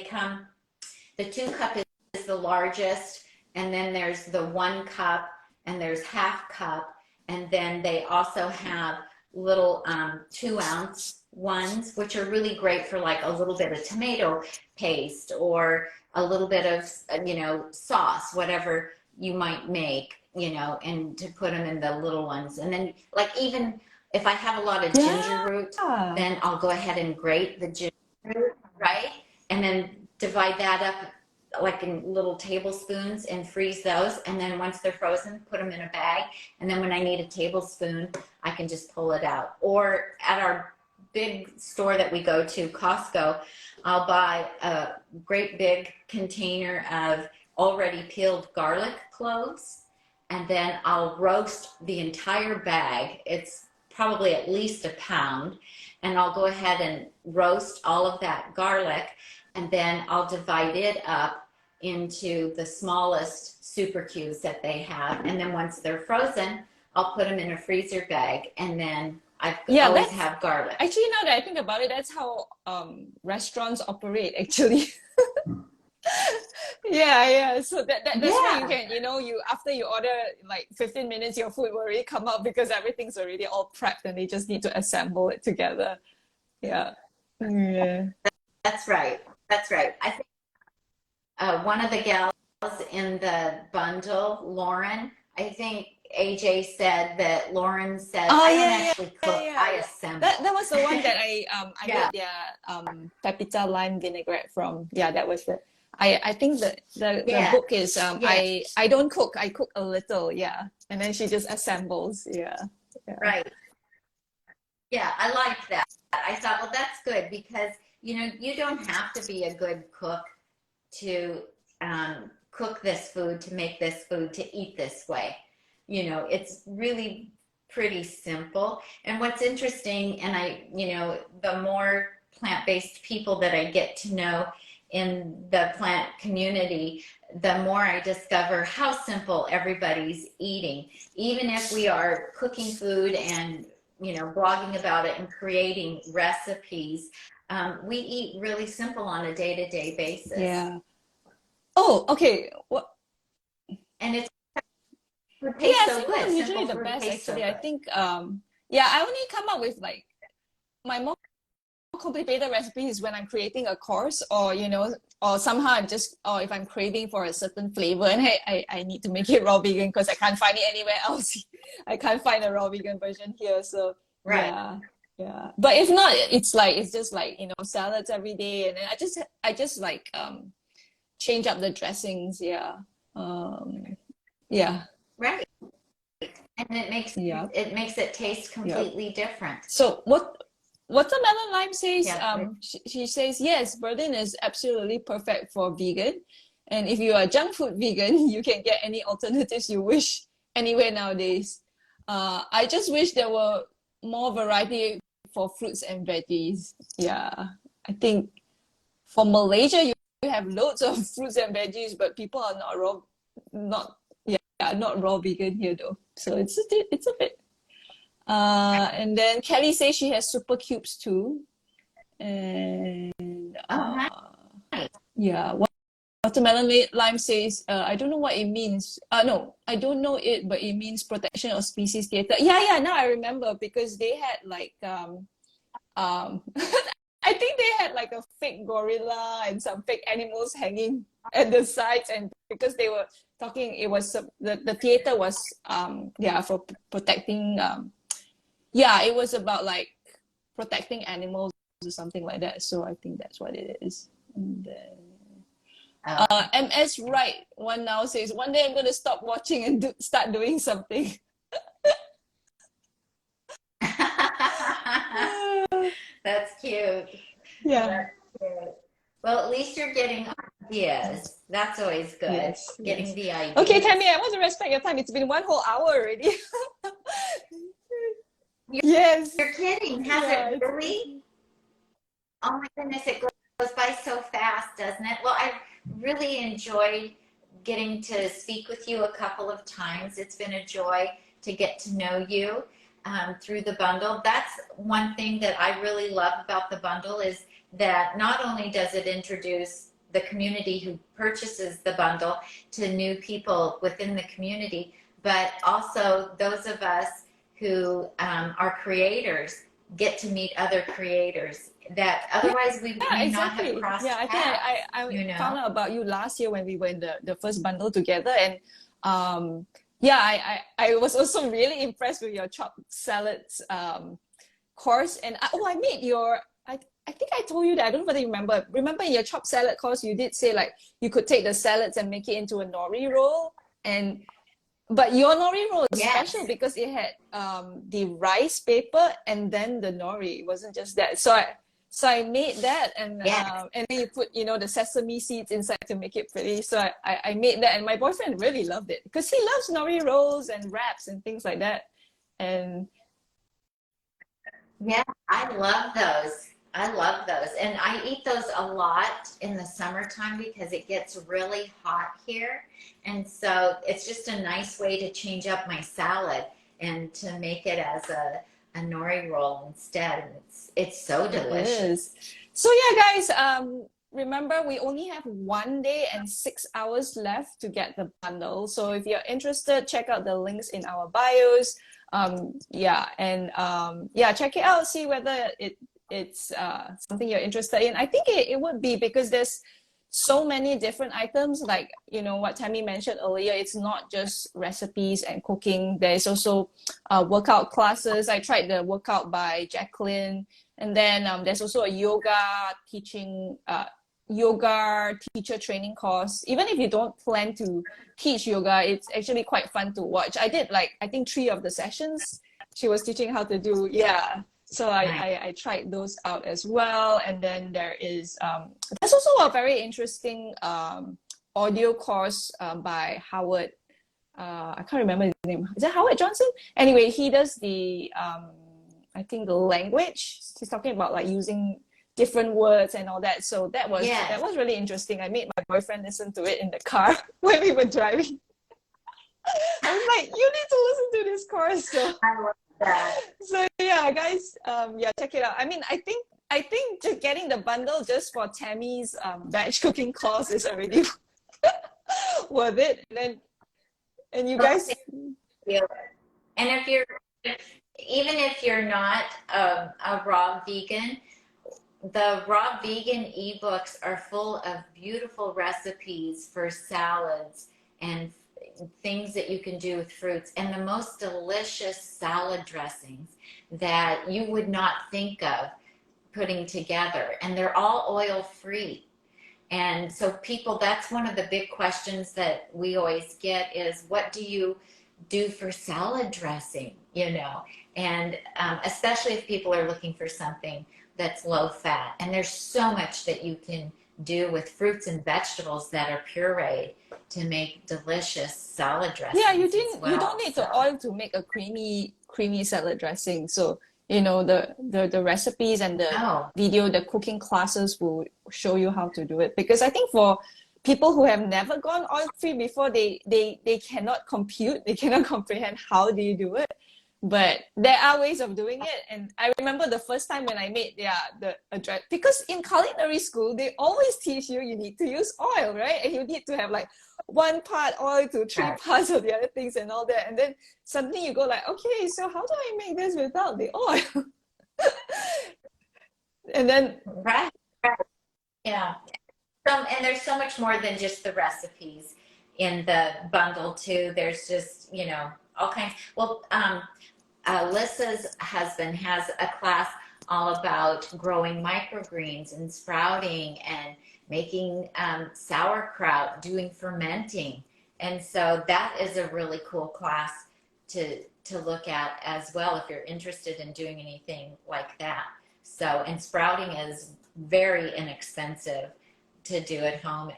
2-cup is the largest, and then there's the 1-cup, and there's 1/2 cup. And then they also have little 2-ounce ones, which are really great for like a little bit of tomato paste or a little bit of, you know, sauce, whatever you might make, you know, and to put them in the little ones. And then like, even if I have a lot of ginger root, then I'll go ahead and grate the ginger root, right? And then divide that up like in little tablespoons and freeze those. And then once they're frozen, put them in a bag. And then when I need a tablespoon, I can just pull it out. Or at our big store that we go to, Costco, I'll buy a great big container of already peeled garlic cloves. And then I'll roast the entire bag. It's probably at least a pound. And I'll go ahead and roast all of that garlic. And then I'll divide it up into the smallest super cubes that they have. And then once they're frozen, I'll put them in a freezer bag. And then I always have garlic. Actually, now that I think about it, that's how restaurants operate, actually. Yeah. So that's why you can, you after you order like 15 minutes, your food will already come out because everything's already all prepped and they just need to assemble it together. Yeah. That's right. I think one of the gals in the bundle, Lauren, I think AJ said that Lauren said, I don't actually cook, I assemble. That was the one that I made their pepita lime vinaigrette from. Yeah, that was the. I think the book is I don't cook, I cook a little, and then she just assembles. Right. Yeah, I liked that. I thought, well, that's good because you don't have to be a good cook to cook this food, to make this food, to eat this way. It's really pretty simple. And what's interesting, and the more plant-based people that I get to know in the plant community, the more I discover how simple everybody's eating. Even if we are cooking food and blogging about it and creating recipes, we eat really simple on a day-to-day basis. Yeah. Oh, okay. What? And it tastes so good. It's usually the best, actually. I think, I only come up with like my more complicated recipes when I'm creating a course, or or somehow I'm just, or if I'm craving for a certain flavor and I need to make it raw vegan because I can't find it anywhere else. I can't find a raw vegan version here, so yeah. But if not, it's just like salads every day, and then I just like change up the dressings. Right. And it makes it taste completely different. So Watermelon Lime says, she says, yes, Berlin is absolutely perfect for vegan. And if you are junk food vegan, you can get any alternatives you wish anywhere nowadays. I just wish there were more variety for fruits and veggies. Yeah, I think for Malaysia, you have loads of fruits and veggies, but people are not raw vegan here though. So it's a bit. And then Kelly says she has super cubes too. And Watermelon Lime says, I don't know what it means. No, I don't know it, but it means protection of species theater. Now I remember, because they had like I think they had like a fake gorilla and some fake animals hanging at the sides, and because they were talking, it was the theater was for protecting it was about like protecting animals or something like that. So I think that's what it is. And then MS Right one now says, one day I'm going to stop watching and start doing something. That's cute. Yeah. That's cute. Well, at least you're getting ideas. That's always good. Yes, getting the ideas. Okay, Tami, I want to respect your time. It's been 1 whole hour already. Yes. You're kidding. Has it really? Oh my goodness, it goes by so fast, doesn't it? Well, I've really enjoyed getting to speak with you a couple of times. It's been a joy to get to know you through the bundle. That's one thing that I really love about the bundle, is that not only does it introduce the community who purchases the bundle to new people within the community, but also those of us who are creators get to meet other creators that otherwise we may not have crossed paths. I think I found out about you last year when we were in the first bundle together, and I was also really impressed with your chopped salads course, and I made your I think I told you that. I don't know whether you remember. Remember in your chopped salad course, you did say like you could take the salads and make it into a nori roll. And but your nori roll is special Yes. because it had the rice paper and then the nori. It wasn't just that. So I made that, Yes. and then you put, you know, the sesame seeds inside to make it pretty. So I made that, and my boyfriend really loved it because he loves nori rolls and wraps and things like that. And Yeah, I love those. I love those. And I eat those a lot in the summertime because it gets really hot here. And so it's just a nice way to change up my salad and to make it as a nori roll instead. And it's so it delicious. is. So yeah, guys, remember we only have 1 day and 6 hours left to get the bundle. So if you're interested, check out the links in our bios. Yeah, and yeah, check it out, see whether it's something you're interested in. I think it would be because there's so many different items, like, you know, what Tammy mentioned earlier. It's not just recipes and cooking. There's also workout classes. I tried the workout by Jacqueline, and then there's also a yoga teacher training course. Even if you don't plan to teach yoga, it's actually quite fun to watch. I did like, I think 3 of the sessions she was teaching how to do. Yeah, so Nice. I tried those out as well. And then there's also a very interesting audio course by Howard. I can't remember his name. Is it Howard Johnson? Anyway, he does the I think the language. He's talking about like using different words and all that. So that Yes. was really interesting. I made my boyfriend listen to it in the car when we were driving. I was like, you need to listen to this course. I love that. So yeah, guys, yeah, check it out. I mean, I think just getting the bundle just for Tammy's batch cooking course is already worth it. And you guys, And if you're, even if you're not a raw vegan, the raw vegan ebooks are full of beautiful recipes for salads and things that you can do with fruits and the most delicious salad dressings that you would not think of putting together. And they're all oil free. And so people, that's one of the big questions that we always get is, what do you do for salad dressing, you know? And especially if people are looking for something that's low fat. And there's so much that you can do with fruits and vegetables that are pureed to make delicious salad dressings. yeah, you as you well. don't need the oil to make a creamy salad dressing. So, you know, the recipes and the No. video, the cooking classes will show you how to do it. Because I think for people who have never gone oil free before, they cannot compute, they cannot comprehend how do you do it. But there are ways of doing it. And I remember the first time when I made the address, because in culinary school, they always teach you need to use oil, right? And you need to have like 1 part oil to 3 Right. parts of the other things and all that. And then suddenly you go like, okay, so how do I make this without the oil? And then, Right. Right. Yeah. And there's so much more than just the recipes in the bundle too. There's just, you know, all kinds. Well, Alyssa's husband has a class all about growing microgreens and sprouting and making sauerkraut, doing fermenting. And so that is a really cool class to look at as well if you're interested in doing anything like that. So, and sprouting is very inexpensive to do at home,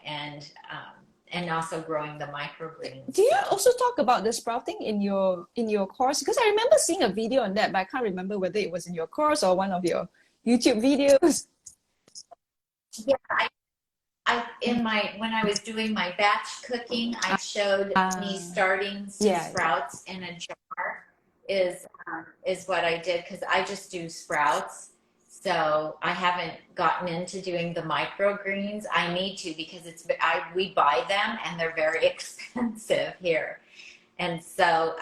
and also growing the microgreens. do you So, also talk about the sprouting in your course? Because I remember seeing a video on that, but I can't remember whether it was in your course or one of your YouTube videos. yeah, when I was doing my batch cooking, I showed me starting some Yeah, sprouts in a jar is what I did, because I just do sprouts. So I haven't gotten into doing the microgreens. I need to, because we buy them and they're very expensive here. And so,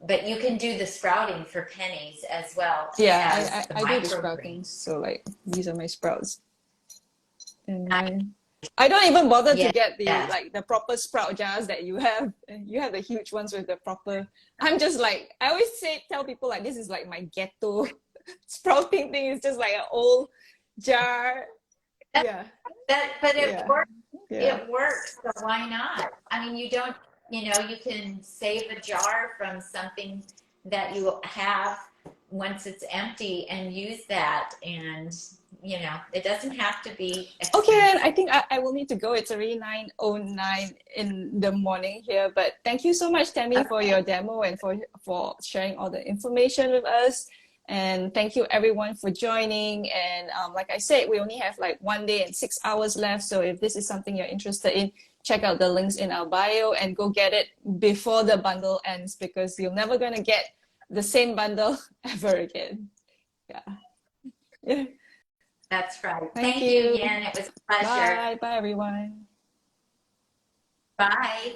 but you can do the sprouting for pennies as well. yeah, As the I do the microgreens. sprouting. So like these are my sprouts. And I don't even bother to get the proper sprout jars that you have. You have the huge ones with the proper. I'm just like, I always tell people like, this is like my ghetto sprouting thing. It's just like an old jar. That, Yeah, but it yeah, works. yeah. It works. So why not? I mean, you don't, you can save a jar from something that you have once it's empty and use that. And, it doesn't have to be Okay, then I expensive. think I will need to go. It's already 9:09 in the morning here. But thank you so much, Tami, for Okay. your demo and for sharing all the information with us. And thank you everyone for joining. And like I said, we only have like 1 day and 6 hours left. So if this is something you're interested in, check out the links in our bio and go get it before the bundle ends, because you're never gonna get the same bundle ever again. Yeah. Yeah. That's right. Thank Thank you, you. Yin. It was a pleasure. Bye. Bye, everyone. Bye.